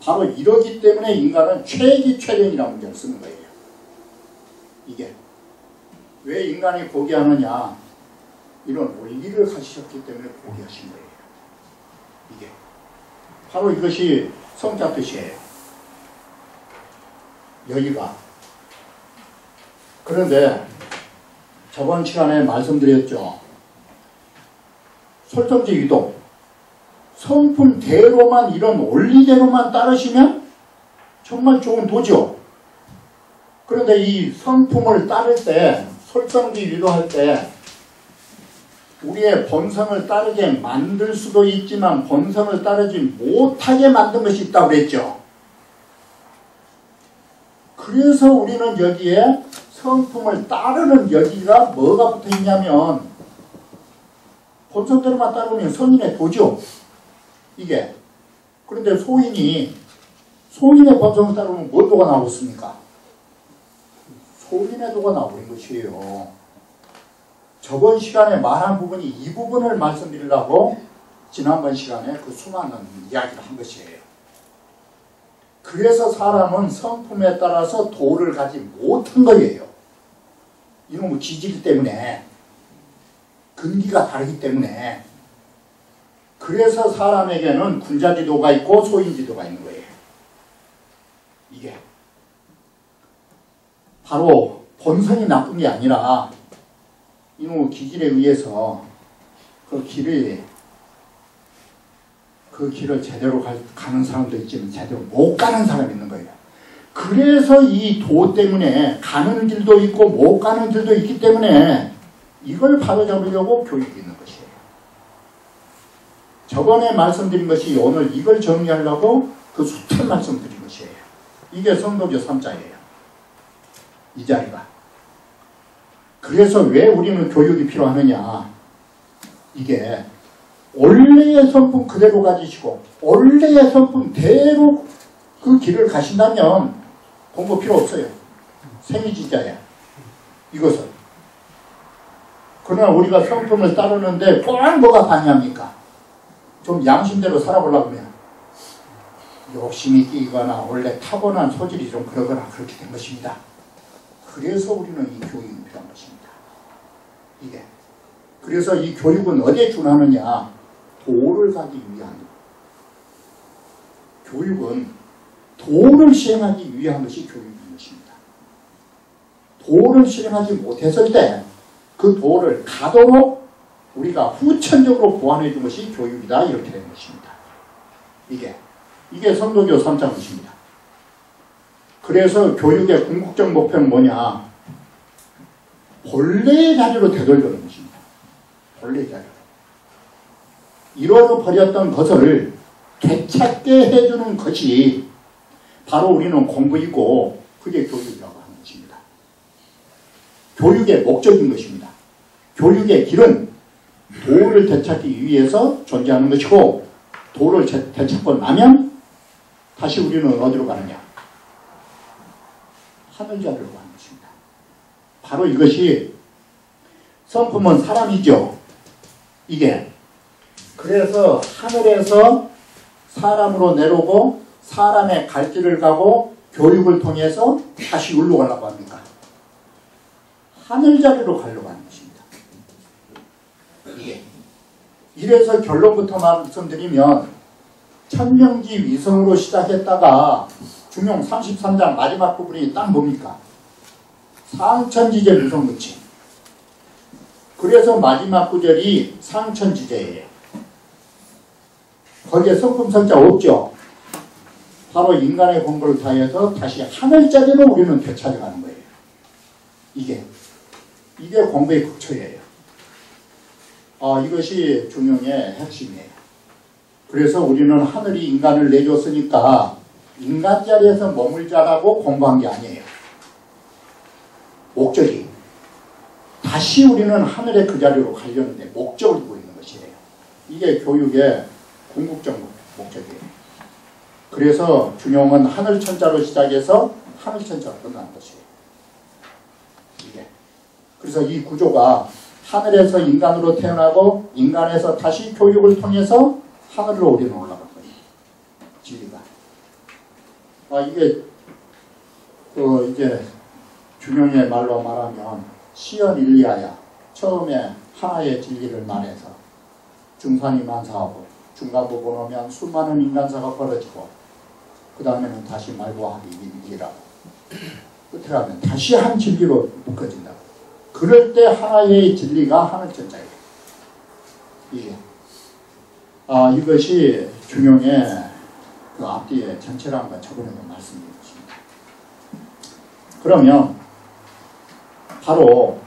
S1: 바로 이러기 때문에 인간은 최기 최den이라는 문제를 쓰는 거예요. 이게. 왜 인간이 포기하느냐. 이런 원리를 가지셨기 때문에 포기하신 거예요. 이게. 바로 이것이 성자 뜻이에요. 여기가. 그런데 저번 시간에 말씀드렸죠. 솔성지 유도. 성품대로만 이런 원리대로만 따르시면 정말 좋은 도죠. 그런데 이 성품을 따를 때 솔성지 유도할 때 우리의 본성을 따르게 만들 수도 있지만 본성을 따르지 못하게 만든 것이 있다고 그랬죠. 그래서 우리는 여기에 성품을 따르는 여기가 뭐가 붙어 있냐면 본성대로만 따르면 선인의 도죠. 이게. 그런데 소인의 본성을 따르면 뭘 도가 나오겠습니까? 소인의 도가 나오는 것이에요. 저번 시간에 말한 부분이 이 부분을 말씀드리려고 지난번 시간에 그 수많은 이야기를 한 것이에요. 그래서 사람은 성품에 따라서 도를 가지 못한 거예요. 이놈의 기질 때문에, 근기가 다르기 때문에. 그래서 사람에게는 군자지도가 있고 소인지도가 있는 거예요. 이게. 바로 본성이 나쁜 게 아니라 이놈의 기질에 의해서 그 길을 제대로 가는 사람도 있지만 제대로 못 가는 사람이 있는 거예요. 그래서 이 도 때문에 가는 길도 있고 못 가는 길도 있기 때문에 이걸 바로잡으려고 교육이 있는 것이에요. 저번에 말씀드린 것이 오늘 이걸 정리하려고 그 숱한 말씀드린 것이에요. 이게 성도교 3자예요. 이 자리가. 그래서 왜 우리는 교육이 필요하느냐. 이게 원래의 성품 그대로 가지시고 원래의 성품대로 그 길을 가신다면 공부 필요 없어요. 생이지자야. 이것은. 그러나 우리가 성품을 따르는데 꼭 뭐가 반야합니까? 좀 양심대로 살아보려고 하면 욕심이 끼거나 원래 타고난 소질이 좀 그러거나 그렇게 된 것입니다. 그래서 우리는 이 교육이 필요한 것입니다. 이게. 그래서 이 교육은 어디에 준하느냐? 도를 가기 위한 것. 교육은 도를 시행하기 위한 것이 교육인 것입니다. 도를 실행하지 못했을 때 그 도를 가도록 우리가 후천적으로 보완해 준 것이 교육이다. 이렇게 된 것입니다. 이게 성도교 3자 것입니다. 그래서 교육의 궁극적 목표는 뭐냐? 본래의 자리로 되돌려는 것입니다. 본래의 자리로. 잃어버렸던 것을 되찾게 해주는 것이 바로 우리는 공부이고 그게 교육이라고 하는 것입니다. 교육의 목적인 것입니다. 교육의 길은 도를 되찾기 위해서 존재하는 것이고 도를 되찾고 나면 다시 우리는 어디로 가느냐? 하늘자리로 가는 것입니다. 바로 이것이 성품은 사람이죠. 이게. 그래서 하늘에서 사람으로 내려오고 사람의 갈 길을 가고 교육을 통해서 다시 어디로 가려고 합니까? 하늘자리로 가려고 하는 것입니다. 이래서 결론부터 말씀드리면 천명지 위성으로 시작했다가 중용 33장 마지막 부분이 딱 뭡니까? 상천지제 위성무치. 그래서 마지막 구절이 상천지제예요. 거기에 성품성자 없죠. 바로 인간의 공부를 다해서 다시 하늘자리로 우리는 되찾아가는 거예요. 이게 공부의 극초예요. 이것이 중용의 핵심이에요. 그래서 우리는 하늘이 인간을 내줬으니까 인간 자리에서 머물자라고 공부한 게 아니에요. 목적이 다시 우리는 하늘의 그 자리로 가려는데 목적을 두고 있는 것이에요. 이게 교육의 궁극적 목적이에요. 그래서 중용은 하늘천자로 시작해서 하늘천자로 끝나는 것이에요. 그래서 이 구조가 하늘에서 인간으로 태어나고 인간에서 다시 교육을 통해서 하늘로 우리는 올라간 거예요. 진리가. 이게 이제 중용의 말로 말하면 시연일리하야. 처음에 하나의 진리를 말해서 중산이 만사하고 중간 부분 오면 수많은 인간사가 벌어지고 그 다음에는 다시 말고하기 일이라고 끝에 가면 다시 한 진리로 묶어진다고. 그럴 때 하나의 진리가 하늘천자예요. 이것이 중용의 그 앞뒤에 전체랑과 저번에도 말씀드렸습니다. 그러면 바로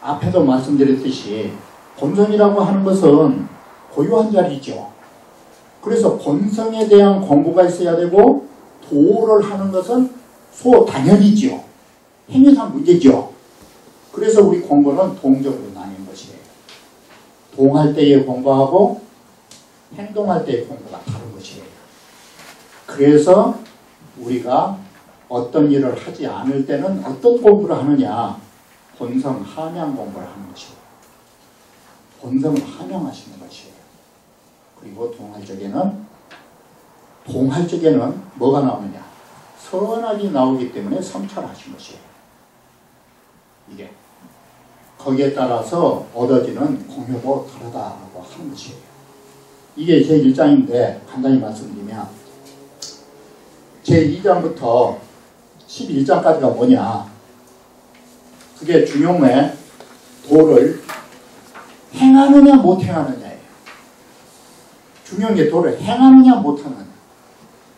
S1: 앞에도 말씀드렸듯이 본성이라고 하는 것은 고유한 자리죠. 그래서 본성에 대한 공부가 있어야 되고 도를 하는 것은 소당연이죠. 행위상 문제죠. 그래서 우리 공부는 동적으로 나뉜 것이에요. 동할 때의 공부하고 행동할 때의 공부가 다른 것이에요. 그래서 우리가 어떤 일을 하지 않을 때는 어떤 공부를 하느냐? 본성 함양 공부를 하는 것이에요. 본성을 함양하시는 것이에요. 그리고 동할 적에는 뭐가 나오느냐? 선악이 나오기 때문에 성찰하신 것이에요. 거기에 따라서 얻어지는 공효도 다르다고 하는 것이에요. 이게 제1장인데 간단히 말씀드리면 제2장부터 11장까지가 뭐냐? 그게 중용의 도를 행하느냐 못 행하느냐예요. 중용의 도를 행하느냐 못 하느냐.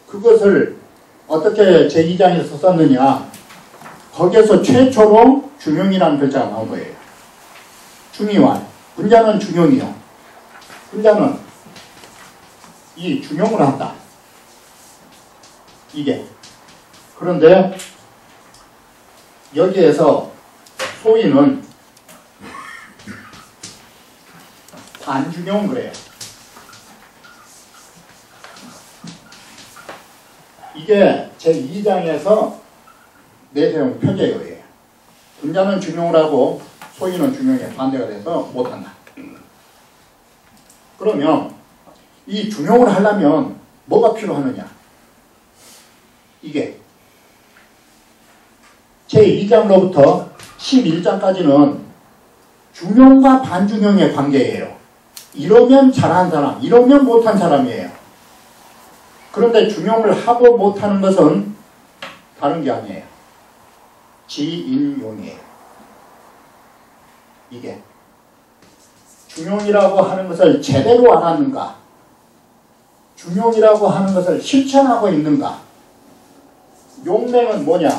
S1: 그것을 어떻게 제2장에서 썼느냐? 거기에서 최초로 중용이라는 글자가 나온 거예요. 중이와 분자는 중용이요. 분자는 이 중용을 한다. 그런데 여기에서 소위는 반중용 그래요. 이게 제2장에서 내세운 표제어예요. 분자는 중용을 하고 소위는 중용에 반대가 돼서 못한다. 그러면 이 중용을 하려면 뭐가 필요하느냐? 제2장로부터 11장까지는 중용과 반중용의 관계예요. 이러면 잘한 사람, 이러면 못한 사람이에요. 그런데 중용을 하고 못하는 것은 다른 게 아니에요. 지인용이에요. 중용이라고 하는 것을 제대로 알았는가? 중용이라고 하는 것을 실천하고 있는가? 용맹은 뭐냐?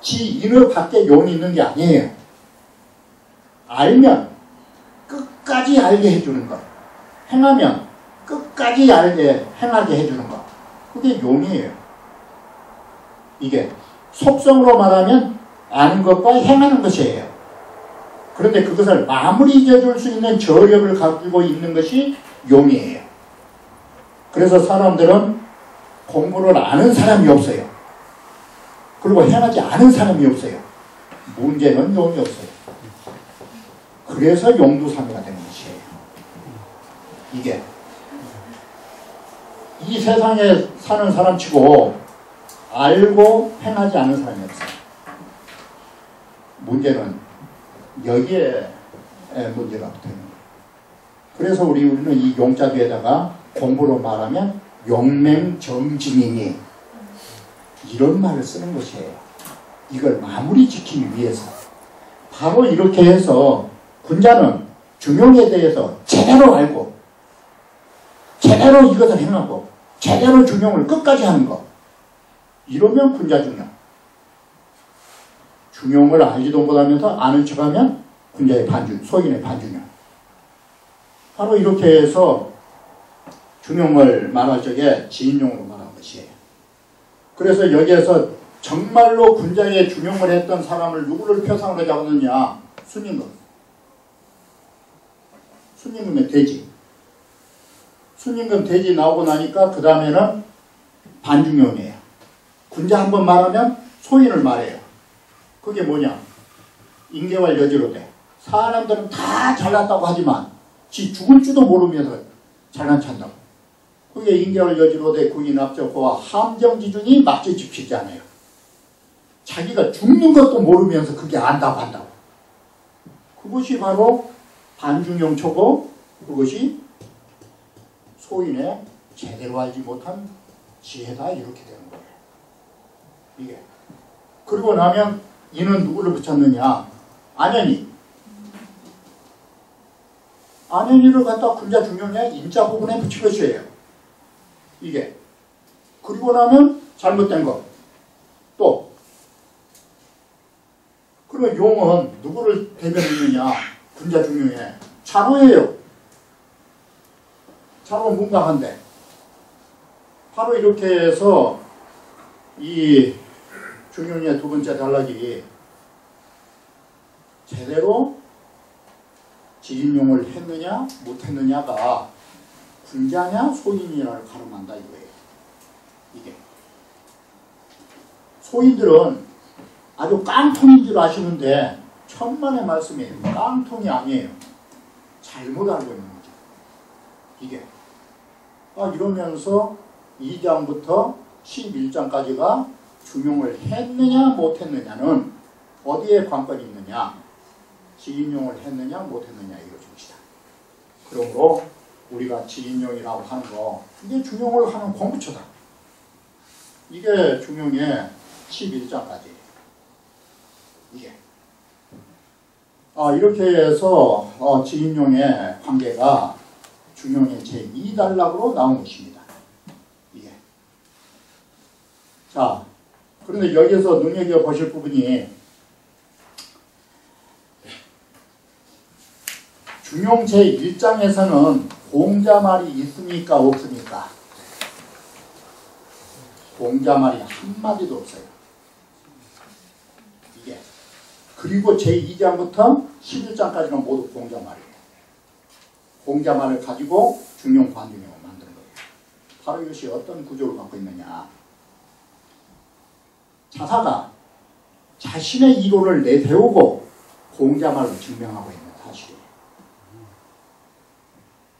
S1: 지인의 밖에 용이 있는 게 아니에요. 알면 끝까지 알게 해주는 것. 행하면 끝까지 알게 행하게 해주는 것. 그게 용이에요. 속성으로 말하면 아는 것과 행하는 것이에요. 그런데 그것을 마무리 지어줄 수 있는 저력을 가지고 있는 것이 용이에요. 그래서 사람들은 공부를 아는 사람이 없어요. 그리고 행하지 않은 사람이 없어요. 문제는 용이 없어요. 그래서 용두사미가 되는 것이에요. 이 세상에 사는 사람치고 알고 행하지 않는 사람이 없어요. 문제는 여기에 문제가 붙어 있는 거예요. 그래서 우리는 이 용자 뒤에다가 공부로 말하면 용맹정진이니 이런 말을 쓰는 것이에요. 이걸 마무리 지키기 위해서. 바로 이렇게 해서 군자는 중용에 대해서 제대로 알고 제대로 이것을 행하고 제대로 중용을 끝까지 하는 거. 이러면 군자 중용. 중용을 알지도 못하면서 아는 척하면 군자의 반중, 소인의 반중용. 바로 이렇게 해서 중용을 말할 적에 지인용으로 말한 것이에요. 그래서 여기에서 정말로 군자의 중용을 했던 사람을 누구를 표상으로 잡았느냐? 순임금. 순임금의 대지. 순임금 대지 나오고 나니까 그 다음에는 반중용이에요. 군자 한번 말하면 소인을 말해요. 그게 뭐냐? 인계왈 여지로 돼. 사람들은 다 잘났다고 하지만 지 죽을 줄도 모르면서 잘난 찬다고. 그게 인계왈 여지로 돼 군인 앞적고와 함정지준이 맞게 지키지 않아요. 자기가 죽는 것도 모르면서 그게 안다고 한다고. 그것이 바로 반중용초고 그것이 소인의 제대로 알지 못한 지혜다 이렇게 되는 거예요. 이게. 그리고 나면 이는 누구를 붙였느냐? 안현이. 안현이를 갖다 군자 중용의 인자 부분에 붙인 것이에요. 이게. 그리고 나면 잘못된 것. 또. 그러면 용은 누구를 대변했느냐? 군자 중용의 차로예요. 차로 문강한데. 바로 이렇게 해서 이 중용의 두 번째 단락이 제대로 지인용을 했느냐 못했느냐가 군자냐 소인이냐를 가름한다 이거예요. 이게 소인들은 아주 깡통인 줄 아시는데 천만의 말씀이에요. 깡통이 아니에요. 잘못 알고 있는 거죠. 이게 이러면서 2장부터 11장까지가 중용을 했느냐 못했느냐는 어디에 관건이 있느냐? 지인용을 했느냐 못했느냐 이것입니다. 그러므로 우리가 지인용이라고 하는 거 이게 중용을 하는 공부처다. 이게 중용의 11장까지. 이게 이렇게 해서 지인용의 관계가 중용의 제2단락으로 나온 것입니다. 이게. 자, 그런데 여기에서 눈여겨보실 부분이 중용 제1장에서는 공자말이 있습니까? 없습니까? 공자말이 한마디도 없어요. 이게. 그리고 제2장부터 11장까지는 모두 공자말이에요. 공자말을 가지고 중용 관중용을 만드는 거예요. 바로 이것이 어떤 구조를 갖고 있느냐. 자사가 자신의 이론을 내세우고 공자말로 증명하고 있는 사실이에요.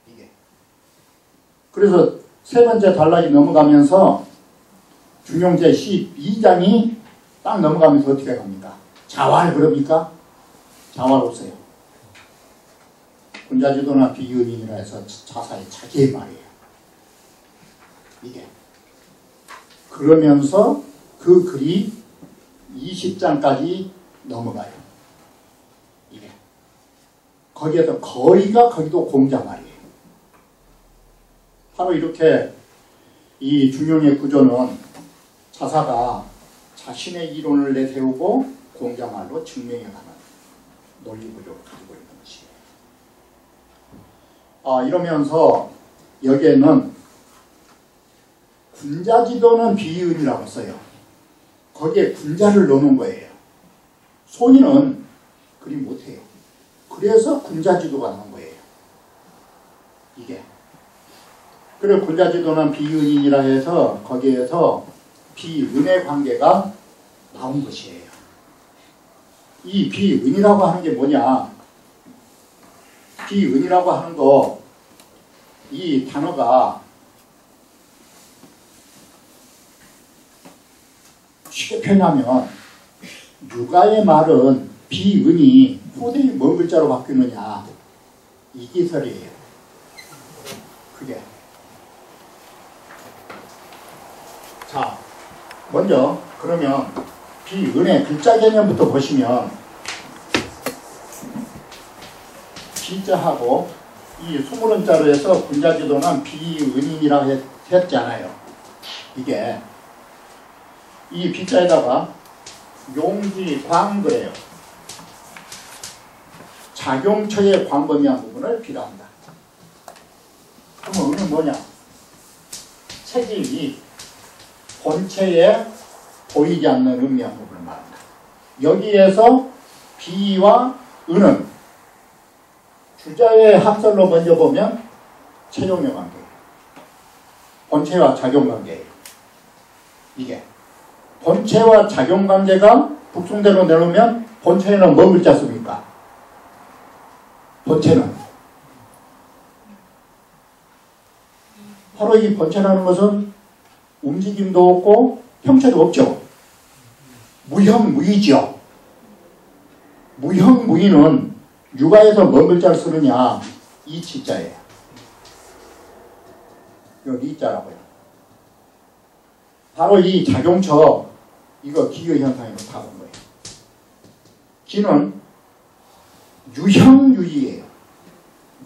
S1: 이게. 그래서 세 번째 단락이 넘어가면서 중용제 12장이 딱 넘어가면서 어떻게 갑니까? 자활 그럽니까? 자활 없어요. 군자지도나 비은인이라 해서 자사의 자기의 말이에요. 이게. 그러면서 그 글이 20장까지 넘어가요. 이게. 거기에서 거의가 거기도 공자 말이에요. 바로 이렇게 이 중용의 구조는 자사가 자신의 이론을 내세우고 공자 말로 증명해가는 논리 구조를 가지고 있는 것이에요. 이러면서 여기에는 군자지도는 비은이라고 써요. 거기에 군자를 넣는 거예요. 소인은 그리 못해요. 그래서 군자지도가 나온 거예요. 이게. 그리고 군자지도는 비은인이라 해서 거기에서 비은의 관계가 나온 것이에요. 이 비은이라고 하는 게 뭐냐? 비은이라고 하는 거, 이 단어가 쉽게 표현하면 유가의 말은 비은이 후대에 뭔 글자로 바뀌느냐 이기설이에요. 그게. 자, 먼저 그러면 비은의 글자 개념부터 보시면 비자하고 이 수물은자로 군자지도는 비은인이라고 했잖아요. 이게 이 비자에다가 용지광 그래요. 작용처의 광범위한 부분을 비례한다. 그러면 은은 뭐냐? 체질이 본체에 보이지 않는 의미한 부분을 말합니다. 여기에서 비와 은은 주자의 합설로 먼저 보면 체용의 관계예요. 본체와 작용관계예요. 이게 본체와 작용관계가 북송대로 내놓으면 본체에는 뭐 글자 씁니까? 본체는 바로 이 본체라는 것은 움직임도 없고 형체도 없죠. 무형무의죠. 무형무의는 유가에서 뭔 글자를 쓰느냐? 이 치자예요. 여기 이자라고요. 바로 이 작용처 이거 기여현상으로 타본 거예요. 기는 유형유의예요.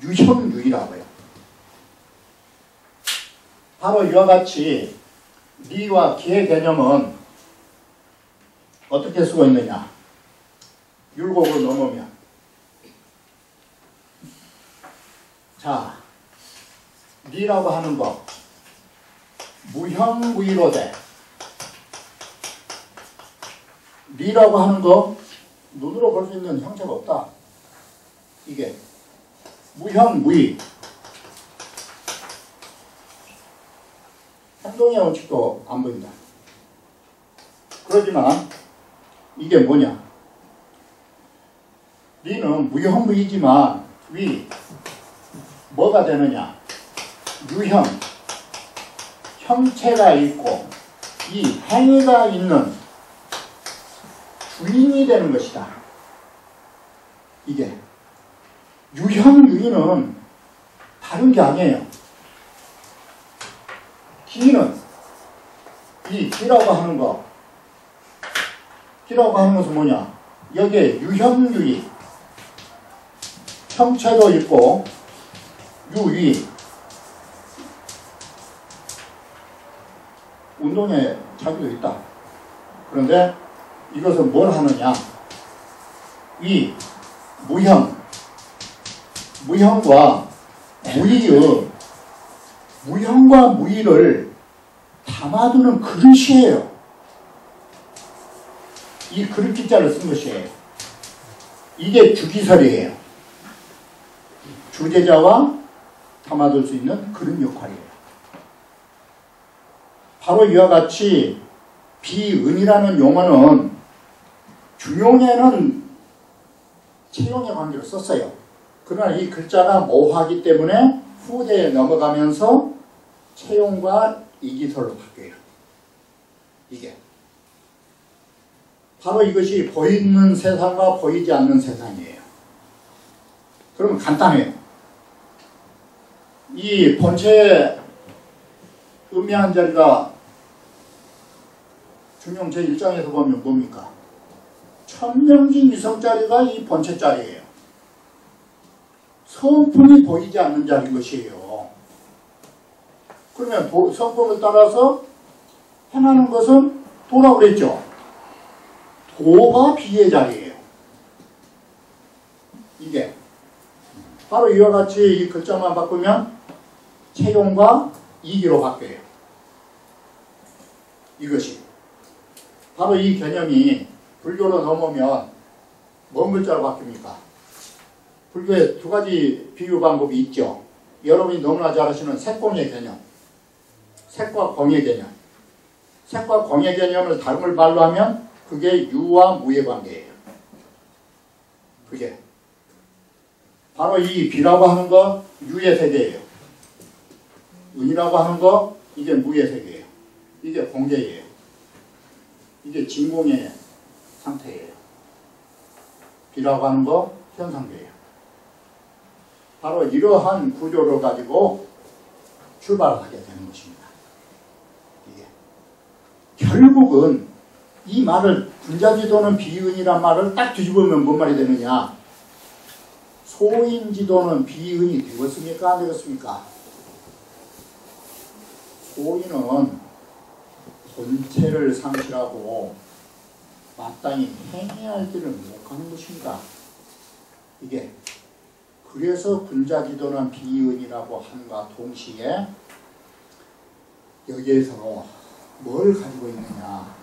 S1: 유형유의라고요. 바로 이와 같이 리와 기의 개념은 어떻게 쓰고 있느냐? 율곡을 넘으면 자, 리라고 하는 거 무형무의로 돼. 리라고 하는 거 눈으로 볼 수 있는 형체가 없다. 이게 무형무의. 행동의 원칙도 안 보인다. 그러지만 이게 뭐냐? 리는 무형무의지만 위 뭐가 되느냐? 유형 형체가 있고 이 행위가 있는 주인이 되는 것이다. 이게 유형유의는 다른 게 아니에요. 기는 이 기라고 하는 거 기라고 하는 것은 뭐냐? 여기에 유형유의 형체도 있고 유의 운동에 자기도 있다. 그런데 이것은 뭘 하느냐? 이 무형과 무의의 무형과 무의를 담아두는 그릇이에요. 이 그릇 기자를 쓴 것이에요. 이게 주기설이에요. 주제자와 담아둘 수 있는 그런 역할이에요. 바로 이와 같이 비은이라는 용어는 중용에는 체용의 관계로 썼어요. 그러나 이 글자가 모호하기 때문에 후대에 넘어가면서 체용과 이기설로 바뀌어요. 이게 바로 이것이 보이는 세상과 보이지 않는 세상이에요. 그러면 간단해요. 이 본체의 음미한 자리가 중용 제1장에서 보면 뭡니까? 천명진 위성자리가 이 본체 자리예요. 성품이 보이지 않는 자리인 것이에요. 그러면 성품을 따라서 행하는 것은 도라고 그랬죠. 도가 비의 자리예요. 이게 바로 이와 같이 이 글자만 바꾸면 체용과 이기로 바뀌어요. 이것이 바로 이 개념이 불교로 넘으면 뭔 글자로 바뀝니까? 불교에 두 가지 비유 방법이 있죠. 여러분이 너무나 잘 아시는 색공의 개념, 색과 공의 개념. 색과 공의 개념을 다른 말로 하면 그게 유와 무의 관계예요. 그게 바로 이 비라고 하는 거 유의 세계예요. 은이라고 하는 거 이게 무의 세계예요. 이게 공계예요. 이게 진공의 상태예요. 비라고 하는 거 현상계예요. 바로 이러한 구조를 가지고 출발을 하게 되는 것입니다. 이게 결국은 이 말을 분자지도는 비은이란 말을 딱 뒤집으면 뭔 말이 되느냐? 소인지도는 비은이 되겠습니까? 안 되겠습니까? 소인은 본체를 상실하고 마땅히 행해야 할 길을 못 가는 것입니다. 이게 그래서 분자지도는 비은이라고 함과 동시에 여기에서 뭘 가지고 있느냐?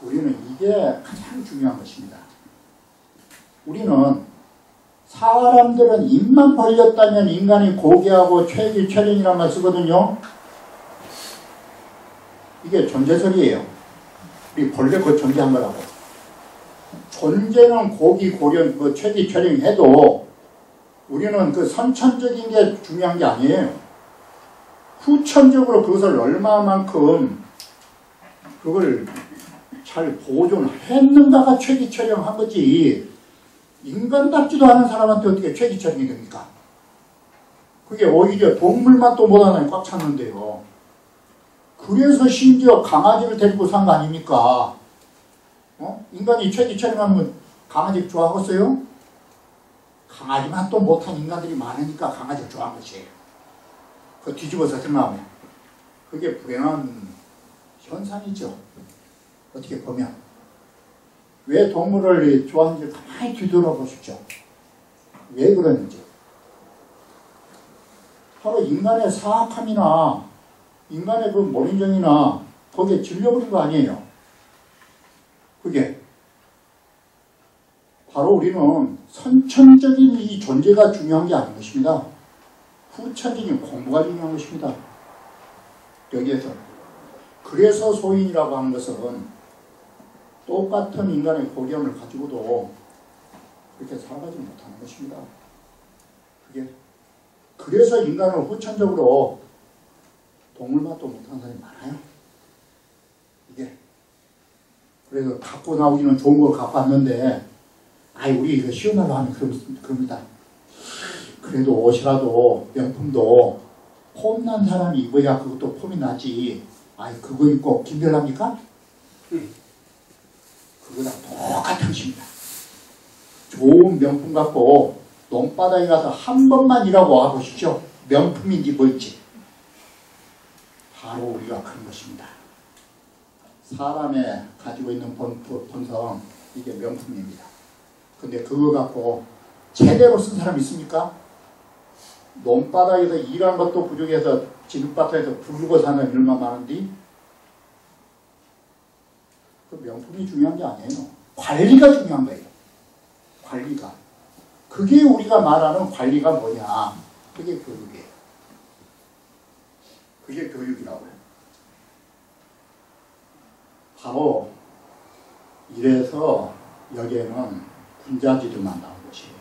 S1: 우리는 이게 가장 중요한 것입니다. 우리는 사람들은 입만 벌렸다면 인간이 고귀하고 최기철인이란 말 쓰거든요. 이게 존재설이에요. 우리 본래 그 존재한 거라고. 존재는 고기, 고령, 뭐 최기철인 해도 우리는 그 선천적인 게 중요한 게 아니에요. 후천적으로 그것을 얼마만큼 그걸 잘 보존했는가가 최기철형한 거지. 인간답지도 않은 사람한테 어떻게 최기철형이 됩니까? 그게 오히려 동물만 또 못하나니 꽉 찼는데요. 그래서 심지어 강아지를 데리고 산 거 아닙니까? 인간이 최기철형하면 강아지 좋아하겠어요? 강아지만 또 못한 인간들이 많으니까 강아지를 좋아한 것이에요. 그거 뒤집어서 생각하면 그게 불행한 현상이죠. 어떻게 보면 왜 동물을 좋아하는지 가만히 뒤돌아보십시오. 왜 그러는지. 바로 인간의 사악함이나 인간의 그 몰인정이나 거기에 질려버린 거 아니에요. 그게 바로 우리는 선천적인 이 존재가 중요한 게 아닌 것입니다. 후천적인 공부가 중요한 것입니다. 여기에서 그래서 소인이라고 하는 것은 똑같은 인간의 고견을 가지고도 그렇게 살아가지 못하는 것입니다. 그게 그래서 인간은 후천적으로 동물맛도 못하는 사람이 많아요. 이게 그래서 갖고 나오기는 좋은 걸 갖고 왔는데 아이 우리 이거 쉬운 말로 하면 그럽니다. 그래도 옷이라도 명품도 폼난 사람이 입어야 그것도 폼이 나지. 아이 그거 입고 김별납니까? 그거랑 똑같은 것입니다. 좋은 명품 갖고 논바닥에 가서 한 번만 일하고 와보십시오. 명품인지 뭘지. 바로 우리가 그런 것입니다. 사람의 가지고 있는 본성 이게 명품입니다. 근데 그거 갖고 제대로 쓴 사람 있습니까? 논바닥에서 일한 것도 부족해서 진흙바닥에서 부르고 사는 일만 많은데 그 명품이 중요한 게 아니에요. 관리가 중요한 거예요. 관리가. 그게 우리가 말하는 관리가 뭐냐. 그게 교육이에요. 그게 교육이라고요. 바로 이래서 여기에는 분자지도만 나온 것이에요.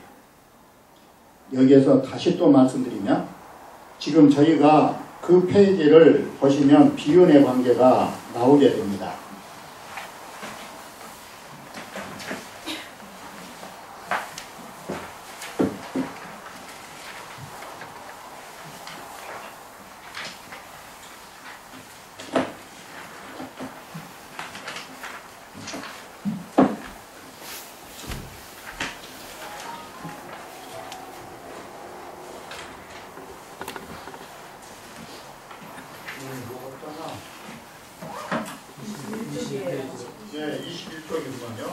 S1: 여기에서 다시 또 말씀드리면 지금 저희가 그 페이지를 보시면 비운의 관계가 나오게 됩니다. 이제 21쪽이구만요.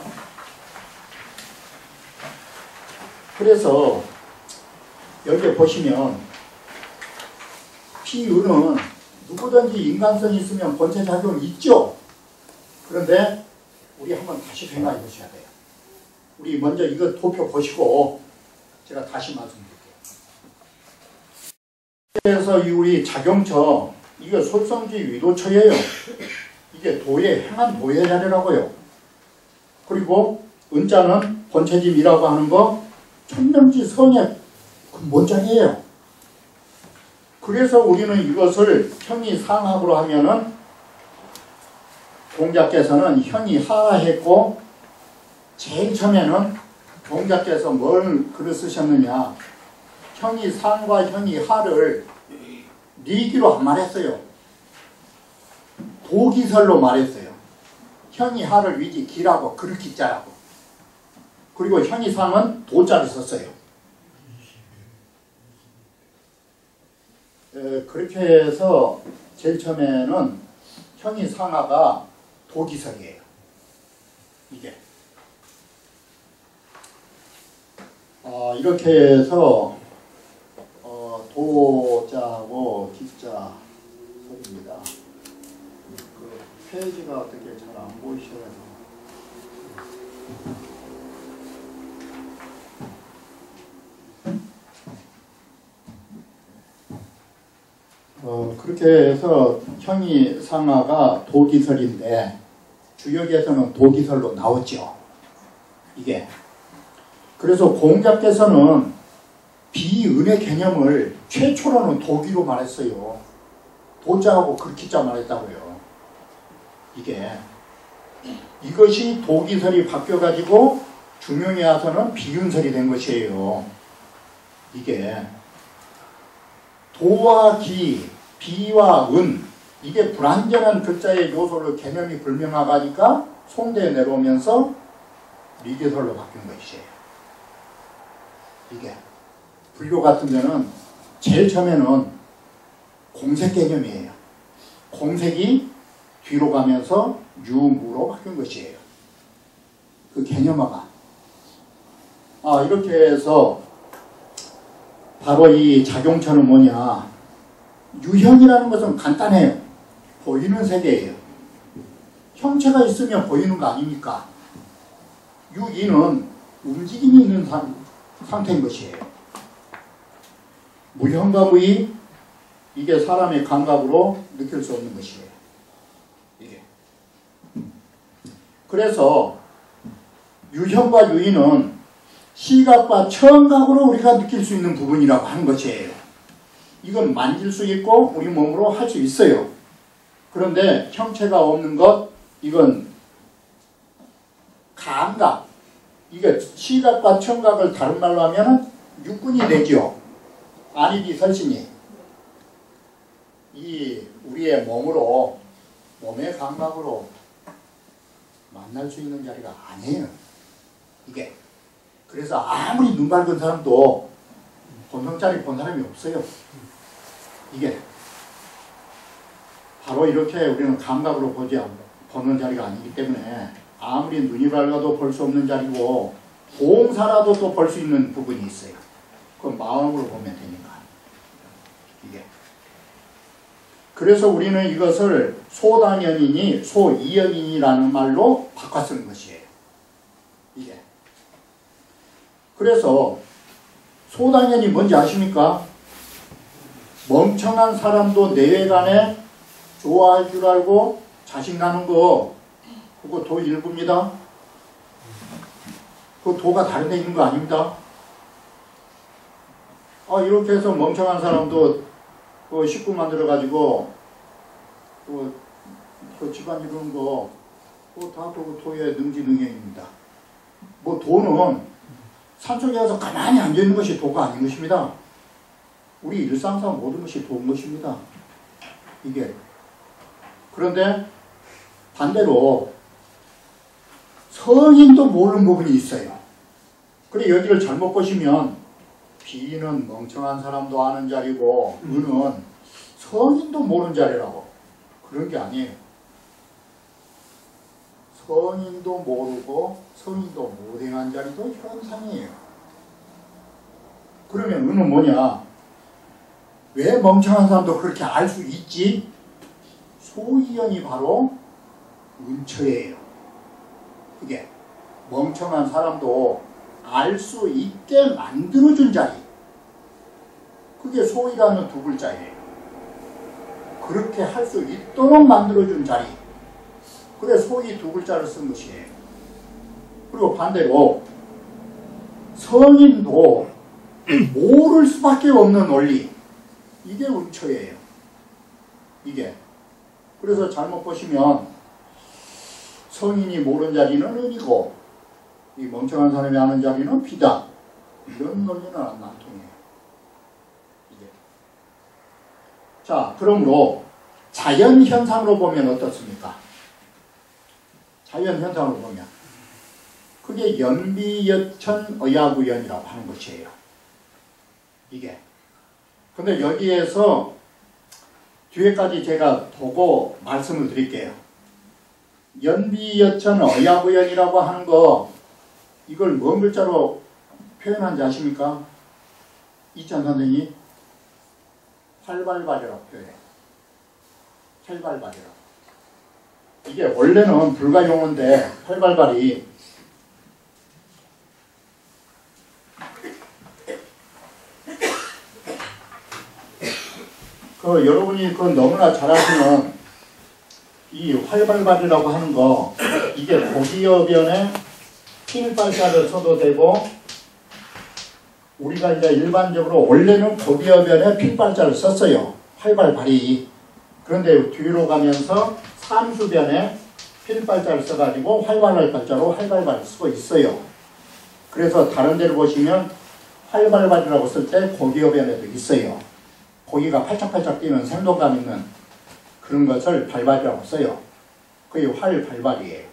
S1: 그래서 여기에 보시면 비은은 누구든지 인간성이 있으면 본체 작용이 있죠. 그런데 우리 한번 다시 생각해 보셔야 돼요. 우리 먼저 이거 도표 보시고 제가 다시 말씀드릴게요. 그래서 이 우리 작용처 이거 솔성지 위도처예요. 이게 도의 행한 도의 자리라고요. 그리고 은자는 본체짐이라고 하는 거 천명지 성의 근본장이에요. 그래서 우리는 이것을 형이 상합으로 하면은 공자께서는 현이 하했고 제일 처음에는 공자께서 뭘 글을 쓰셨느냐, 현이 상과 현이 하를 리기로 안 말했어요. 도기설로 말했어요. 현이 하를 위지 기라고 그릇기자라고. 그리고 현이 상은 도자를 썼어요. 그렇게 해서 제일 처음에는 현이 상하가 도기설이에요. 이게. 이렇게 해서 도자하고 기자 설입니다. 그 페이지가 어떻게 잘 안 보이셔가지고. 그렇게 해서 현이 상하가 도기설인데 주역에서는 도기설로 나오죠. 이게. 그래서 공자께서는 비은의 개념을 최초로는 도기로 말했어요. 도자하고 글귀자 말했다고요. 이것이 도기설이 바뀌어가지고 중용에 와서는 비은설이 된 것이에요. 도와 기, 비와 은, 이게 불완전한 글자의 요소를 개념이 불명하니까 송대에 내려오면서 리계설로 바뀐 것이에요. 불교 같은 데는 제일 처음에는 공색 개념이에요. 공색이 뒤로 가면서 유무로 바뀐 것이에요. 그 개념화가. 이렇게 해서 바로 이 작용처는 뭐냐, 유형이라는 것은 간단해요. 보이는 세계예요. 형체가 있으면 보이는 거 아닙니까? 유인은 움직임이 있는 상태인 것이에요. 무형과 무의, 이게 사람의 감각으로 느낄 수 없는 것이에요. 그래서 유형과 유인은 시각과 청각으로 우리가 느낄 수 있는 부분이라고 하는 것이에요. 이건 만질 수 있고 우리 몸으로 할 수 있어요. 그런데 형체가 없는 것, 이건 감각, 이게 시각과 청각을 다른 말로 하면 육군이 되죠. 아니지 설신이. 이 우리의 몸으로, 몸의 감각으로 만날 수 있는 자리가 아니에요. 그래서 아무리 눈 밝은 사람도 본성짜리 본 사람이 없어요. 바로 이렇게 우리는 감각으로 보는 자리가 아니기 때문에 아무리 눈이 밝아도 볼 수 없는 자리고 봉사라도 또 볼 수 있는 부분이 있어요. 그건 마음으로 보면 되니까. 그래서 우리는 이것을 소당연이니 소이연이니라는 말로 바꿔 쓰는 것이에요. 그래서 소당연이 뭔지 아십니까? 멍청한 사람도 내외간에 좋아할 줄 알고 자식나는 거, 그거 도 일부입니다. 그 도가 다른 데 있는 거 아닙니다. 이렇게 해서 멍청한 사람도 그 식구 만들어가지고 그 집안 이루는 거 그거 다 그 도의 능지능행입니다. 도는 산속에 가서 가만히 앉아있는 것이 도가 아닌 것입니다. 우리 일상상 모든 것이 도인 것입니다. 그런데 반대로 성인도 모르는 부분이 있어요. 그래 여기를 잘못 보시면 비는 멍청한 사람도 아는 자리고 은은 성인도 모르는 자리라고. 그런 게 아니에요. 성인도 모르고 성인도 못 행한 자리도 현상이에요. 그러면 은은 뭐냐? 왜 멍청한 사람도 그렇게 알 수 있지? 소이연이 바로 은처예요. 멍청한 사람도 알 수 있게 만들어준 자리. 그게 소이라는 두 글자예요. 그렇게 할 수 있도록 만들어준 자리. 그래 소이 두 글자를 쓴 것이에요. 그리고 반대로 성인도 모를 수밖에 없는 원리. 이게 은처예요. 그래서 잘못 보시면 성인이 모르는 자리는 은이고 이 멍청한 사람이 아는 자리는 비다. 이런 논리는 안 통해요. 이게. 자, 그러므로 자연현상으로 보면 어떻습니까? 자연현상으로 보면 그게 연비여천 의하구연이라고 하는 것이에요. 이게. 근데 여기에서 뒤에까지 제가 보고 말씀을 드릴게요. 연비여천 의하구연이라고 하는 거 이걸 뭔 글자로 표현한지 아십니까? 이찬 선생이 활발발이라고 표현해. 활발발이라고. 이게 원래는 불가용어인데 활발발이 여러분이 너무나 잘 아시는 이 활발발이라고 하는 거 이게 고기어변에 필발자를 써도 되고 우리가 이제 일반적으로 원래는 고기어변에 필발자를 썼어요. 활발발이. 그런데 뒤로 가면서 삼수변에 필발자를 써가지고 활발할 발자로 활발발을 쓰고 있어요. 그래서 다른 데를 보시면 활발발이라고 쓸 때 고기어변에도 있어요. 고기가 팔짝팔짝 뛰는 생동감 있는 그런 것을 발발이라고 써요. 그게 활발발이에요.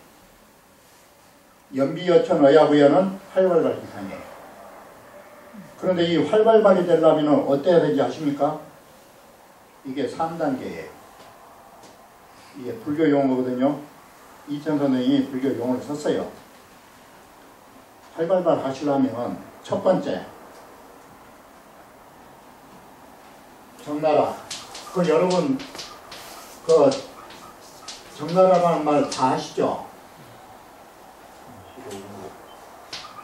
S1: 연비여천 의하구연은 활발발 이상이에요. 그런데 이 활발발이 되려면 어때야 되는지 아십니까? 이게 3단계예요. 이게 불교 용어거든요. 이천 선생이 불교 용어를 썼어요. 활발발 하시려면 첫 번째 정나라. 여러분 정나라라는 말 다 아시죠?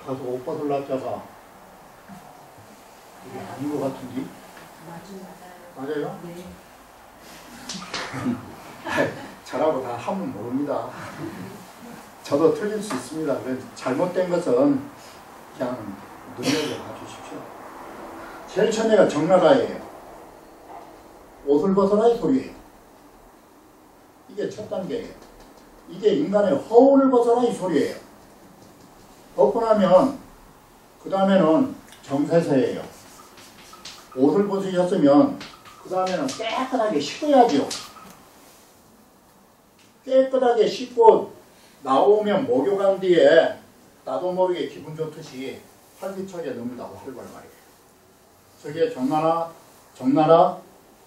S1: 가서 옷 벗으려다가 이게 아닌 것 같은데? 맞아요? 네. 저라고 다 하면 모릅니다. 저도 틀릴 수 있습니다. 잘못된 것은 그냥 눈여겨봐 주십시오. 제일 처음에가 정나라예요. 옷을 벗어라 이 소리예요. 이게 첫 단계예요. 이게 인간의 허울을 벗어라 이 소리예요. 벗고 나면 그 다음에는 정세세예요. 옷을 벗으셨으면 그 다음에는 깨끗하게 씻어야죠. 깨끗하게 씻고 나오면 목욕한 뒤에 나도 모르게 기분 좋듯이 활기차게 넘는다고 활발 말이에요. 저게 정나라,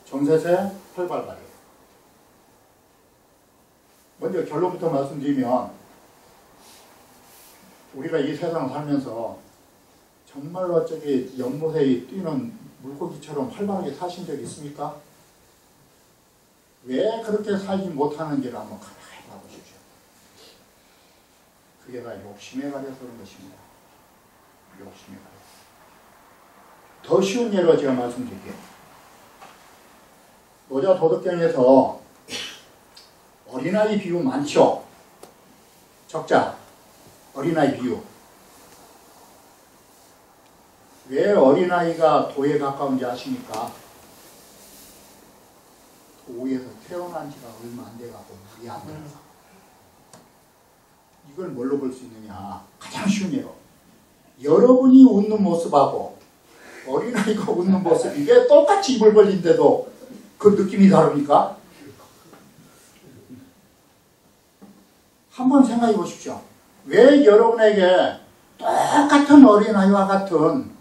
S1: 정세세, 활발 말이에요. 먼저 결론부터 말씀드리면 우리가 이 세상 살면서 정말로 저기 연못에 뛰는 물고기처럼 활발하게 사신 적 있습니까? 왜 그렇게 살지 못하는지를 한번 가만히 봐보십시오. 그게 다 욕심에 가려서 그런 것입니다. 욕심에 가려. 더 쉬운 예로 제가 말씀드릴게요. 노자 도덕경에서 어린아이 비유 많죠? 적자, 어린아이 비유. 왜 어린아이가 도에 가까운지 아십니까? 도에서 태어난 지가 얼마 안 돼가고 물이 안 들어서. 이걸 뭘로 볼 수 있느냐? 가장 쉬운 예로. 여러분이 웃는 모습하고 어린아이가 웃는 모습, 이게 똑같이 입을 벌린데도 그 느낌이 다릅니까? 한번 생각해 보십시오. 왜 여러분에게 똑같은 어린아이와 같은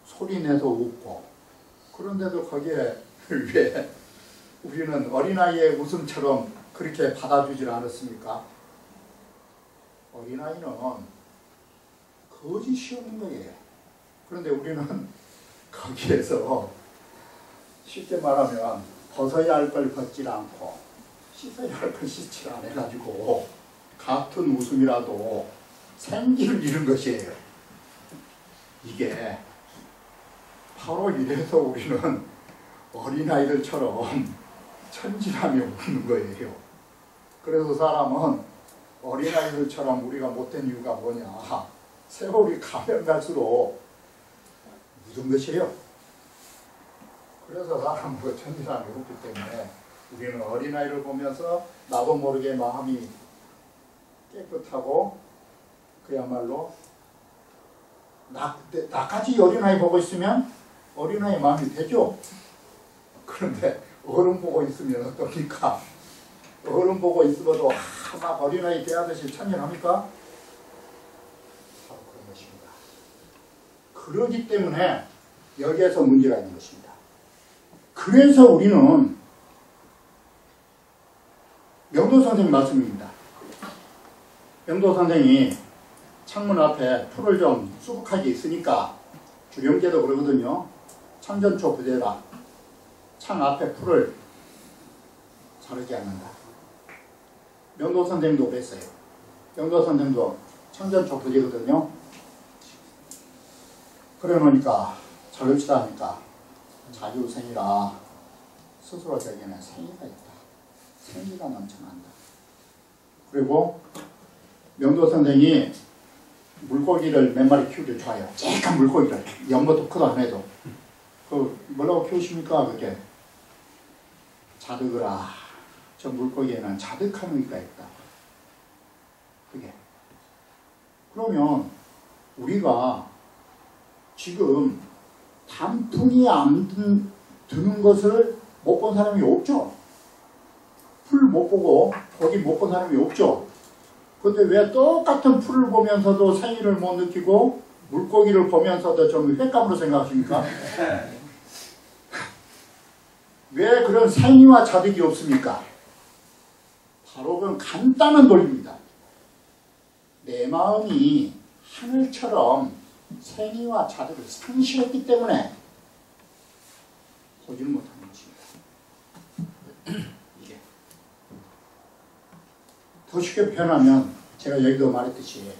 S1: 소리 내서 웃고, 그런데도 거기에 왜 우리는 어린아이의 웃음처럼 그렇게 받아주질 않았습니까? 어린아이는 거짓이 없는 거예요. 그런데 우리는 거기에서 쉽게 말하면 벗어야 할 걸 벗질 않고 씻어야 할 걸 씻질 않아가지고 같은 웃음이라도 생기를 잃은 것이에요. 이게 바로 이래서 우리는 어린아이들처럼 천진하며 웃는 거예요. 그래서 사람은 어린아이들처럼 우리가 못된 이유가 뭐냐, 세월이 가면 갈수록 묻은 것이에요. 그래서 사람은 천진하며 웃기 때문에 우리는 어린아이를 보면서 나도 모르게 마음이 깨끗하고 그야말로 나까지 어린아이 보고 있으면 어린아이 마음이 되죠. 그런데 어른 보고 있으면 어떻습니까? 어른 보고 있으면도 막 어린아이 대하듯이 참여합니까? 바로 그런 것입니다. 그러기 때문에 여기에서 문제가 있는 것입니다. 그래서 우리는 명도 선생님 말씀입니다. 명도 선생이 창문 앞에 풀을 좀 수북하게 있으니까 주령제도 그러거든요. 창전초 부재라. 창 앞에 풀을 자르지 않는다. 명도 선생님도 그랬어요. 명도 선생님도 창전초 부재거든요. 그래 놓으니까 자릅시다 하니까 자유생이라 스스로 자기는 생이가 있다. 생기가 넘쳐난다. 그리고 명도 선생이 물고기를 몇 마리 키우길 좋아해요. 쬐깐 물고기를. 연못도 크도 안 해도. 그 뭐라고 키우십니까? 그게 자득으라. 저 물고기에는 자득한 의가 있다. 그게. 그러면 우리가 지금 단풍이 안 드는 것을 못 본 사람이 없죠. 풀 못 보고 고기 못 본 사람이 없죠. 근데 왜 똑같은 풀을 보면서도 생의를 못 느끼고 물고기를 보면서도 좀 횟감으로 생각하십니까? 왜 그런 생의와 자득이 없습니까? 바로 그런 간단한 논리입니다. 내 마음이 하늘처럼 생의와 자득을 상실했기 때문에 보지를 못하는 것입니다. 이게 더 쉽게 표현하면 제가 여기도 말했듯이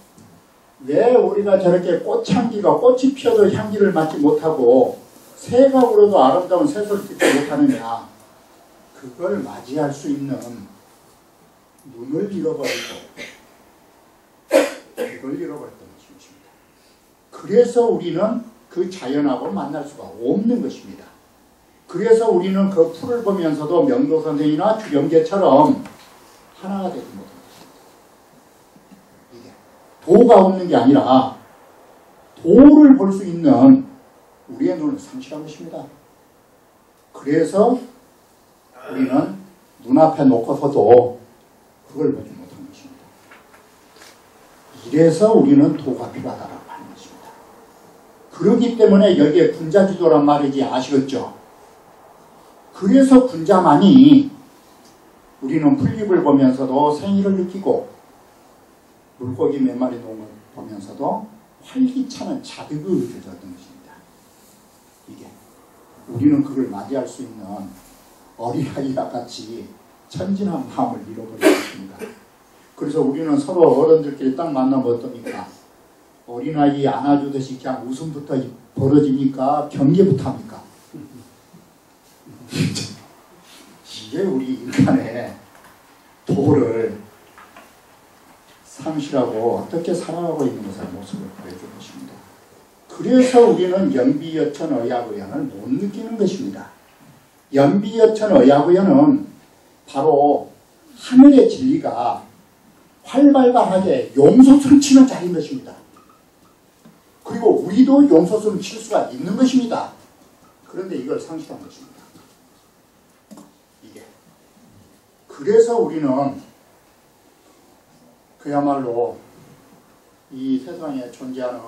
S1: 왜 우리가 저렇게 꽃향기가 꽃이 피어도 향기를 맡지 못하고 새가 울어도 아름다운 새소리 듣지 못하느냐. 그걸 맞이할 수 있는 눈을 잃어버리고 그걸 잃어버렸던 것입니다. 그래서 우리는 그 자연하고 만날 수가 없는 것입니다. 그래서 우리는 그 풀을 보면서도 명도 선생이나 주령제처럼 하나가 되지 못합니다. 이게 도가 없는 게 아니라 도를 볼 수 있는 우리의 눈을 상실한 것입니다. 그래서 우리는 눈앞에 놓고서도 그걸 보지 못한 것입니다. 이래서 우리는 도가 필요하다고 하는 것입니다. 그렇기 때문에 여기에 군자지도란 말이지 아시겠죠? 그래서 군자만이 우리는 풀잎을 보면서도 생의를 느끼고 물고기 몇 마리 농을 보면서도 활기차는 자득을 얻는 것입니다. 이게 우리는 그걸 맞이할 수 있는 어린아이와 같이 천진한 마음을 잃어버린 것입니다. 그래서 우리는 서로 어른들끼리 딱 만나면 어떠니까 어린아이 안아주듯이 그냥 웃음부터 벌어집니까? 경계부터 합니까? 이게 우리 인간의 도를 상실하고 어떻게 살아가고 있는 것을 모습을 보여준 것입니다. 그래서 우리는 연비여천 의학의연을 못 느끼는 것입니다. 연비여천 의학의연은 바로 하늘의 진리가 활발하게 용솟음 치는 자리인 것입니다. 그리고 우리도 용솟음 칠 수가 있는 것입니다. 그런데 이걸 상실한 것입니다. 이게. 그래서 우리는 그야말로 이 세상에 존재하는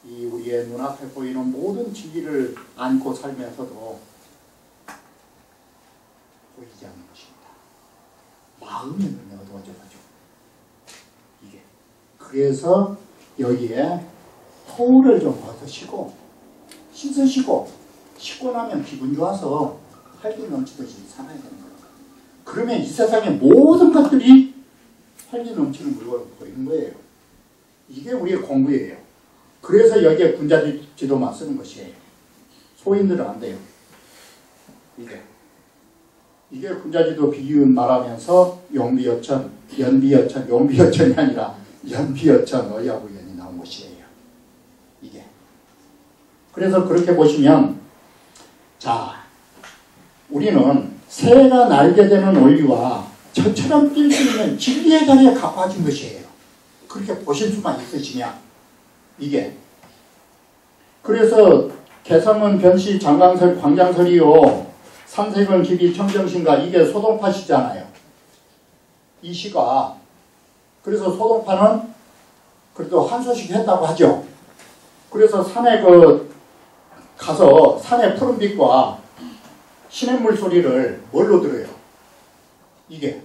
S1: 이 우리의 눈앞에 보이는 모든 진리를 안고 살면서도 보이지 않는 것입니다. 마음의 눈이 어두워져가지고 이게. 그래서 여기에 토를 좀 얻으시고 씻으시고 씻고 나면 기분 좋아서 활기 넘치듯이 살아야 되는 거예요. 그러면 이 세상의 모든 것들이 활기 넘치는 물건으로 보이는 거예요. 이게 우리의 공부예요. 그래서 여기에 군자지도만 쓰는 것이에요. 소인들은 안 돼요. 이게 군자지도 비유는 말하면서 용비여천, 연비여천, 용비여천이 아니라 연비여천 의학의연이 나온 것이에요. 이게. 그래서 그렇게 보시면 자, 우리는 새가 날게 되는 원리와 저처럼 뛸 수 있는 진리의 자리에 가까워진 것이에요. 그렇게 보실 수만 있으시면 이게. 그래서 개성은 변시 장강설 광장설이요 산색은 기비 청정신가 이게 소동파시잖아요. 이 시가. 그래서 소동파는 그래도 한 소식 했다고 하죠. 그래서 산에 가서 산의 푸른빛과 시냇물 소리를 뭘로 들어요? 이게.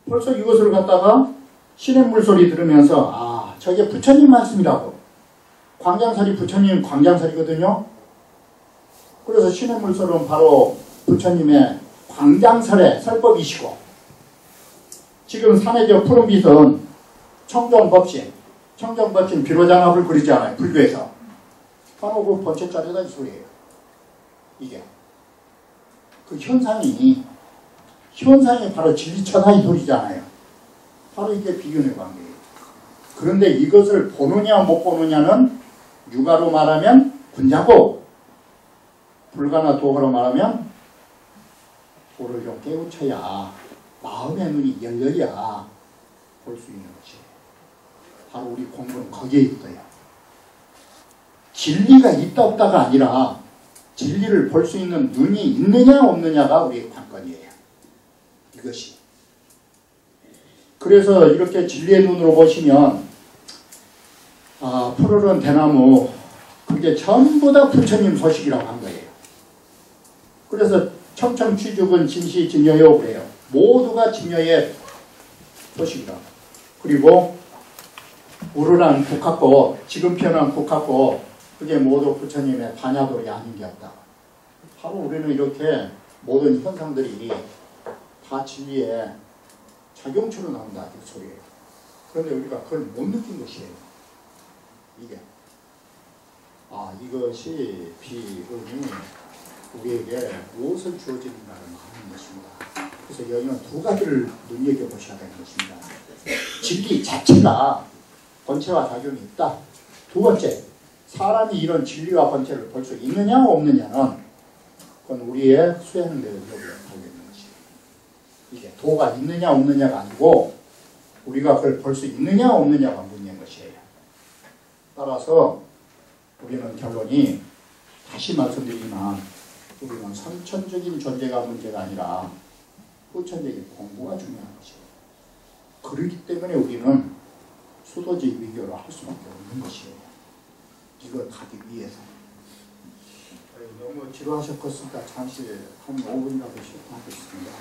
S1: 벌써 이것을 갖다가 시냇물 소리 들으면서 아 저게 부처님 말씀이라고. 광장설이 부처님 광장설이거든요. 그래서 시냇물 소리는 바로 부처님의 광장설의 설법이시고 지금 산의 저 푸른빛은 청정법신 비로자납을 그리지 않아요. 불교에서. 바로 그 번체자리다 이 소리예요. 이게. 그 현상이 바로 진리처다 이 소리잖아요. 바로 이게 비견의 관계예요. 그런데 이것을 보느냐 못 보느냐는 육아로 말하면 군자고 불가나 도가로 말하면 도를 좀 깨우쳐야 마음의 눈이 열려야 볼 수 있는 것이에요. 바로 우리 공부는 거기에 있어요. 진리가 있다 없다가 아니라 진리를 볼 수 있는 눈이 있느냐 없느냐가 우리의 관건이에요. 이것이. 그래서 이렇게 진리의 눈으로 보시면 푸르른 대나무 그게 전부 다 부처님 소식이라고 한 거예요. 그래서 청청취죽은 진시진여요 그래요. 모두가 진여의 소식이라고. 그리고 우르란 국화꽃 지금 피어난 국화꽃 그게 모두 부처님의 반야돌이 아닌 게 없다. 바로 우리는 이렇게 모든 현상들이 다 진리의 작용처로 나온다 이 소리예요. 그런데 우리가 그걸 못 느낀 것이에요. 이게. 이것이 비음이 우리에게 무엇을 주어지는가를 아는 것입니다. 그래서 여기는 두 가지를 눈여겨보셔야 되는 것입니다. 진리 자체가 번체와 작용이 있다. 두 번째, 사람이 이런 진리와 번체를 볼 수 있느냐 없느냐는 그건 우리의 수행력에 달려있는 것이에요. 이게 도가 있느냐 없느냐가 아니고 우리가 그걸 볼 수 있느냐 없느냐가 문제인 것이에요. 따라서 우리는 결론이 다시 말씀드리지만 우리는 선천적인 존재가 문제가 아니라 후천적인 공부가 중요한 것이에요. 그렇기 때문에 우리는 수도지 위교를 할 수밖에 없는 것이에요. 이걸 가기 위해서. 너무 지루하셨겠으니까 잠시 한 5분이라도 쉬고 하겠습니다.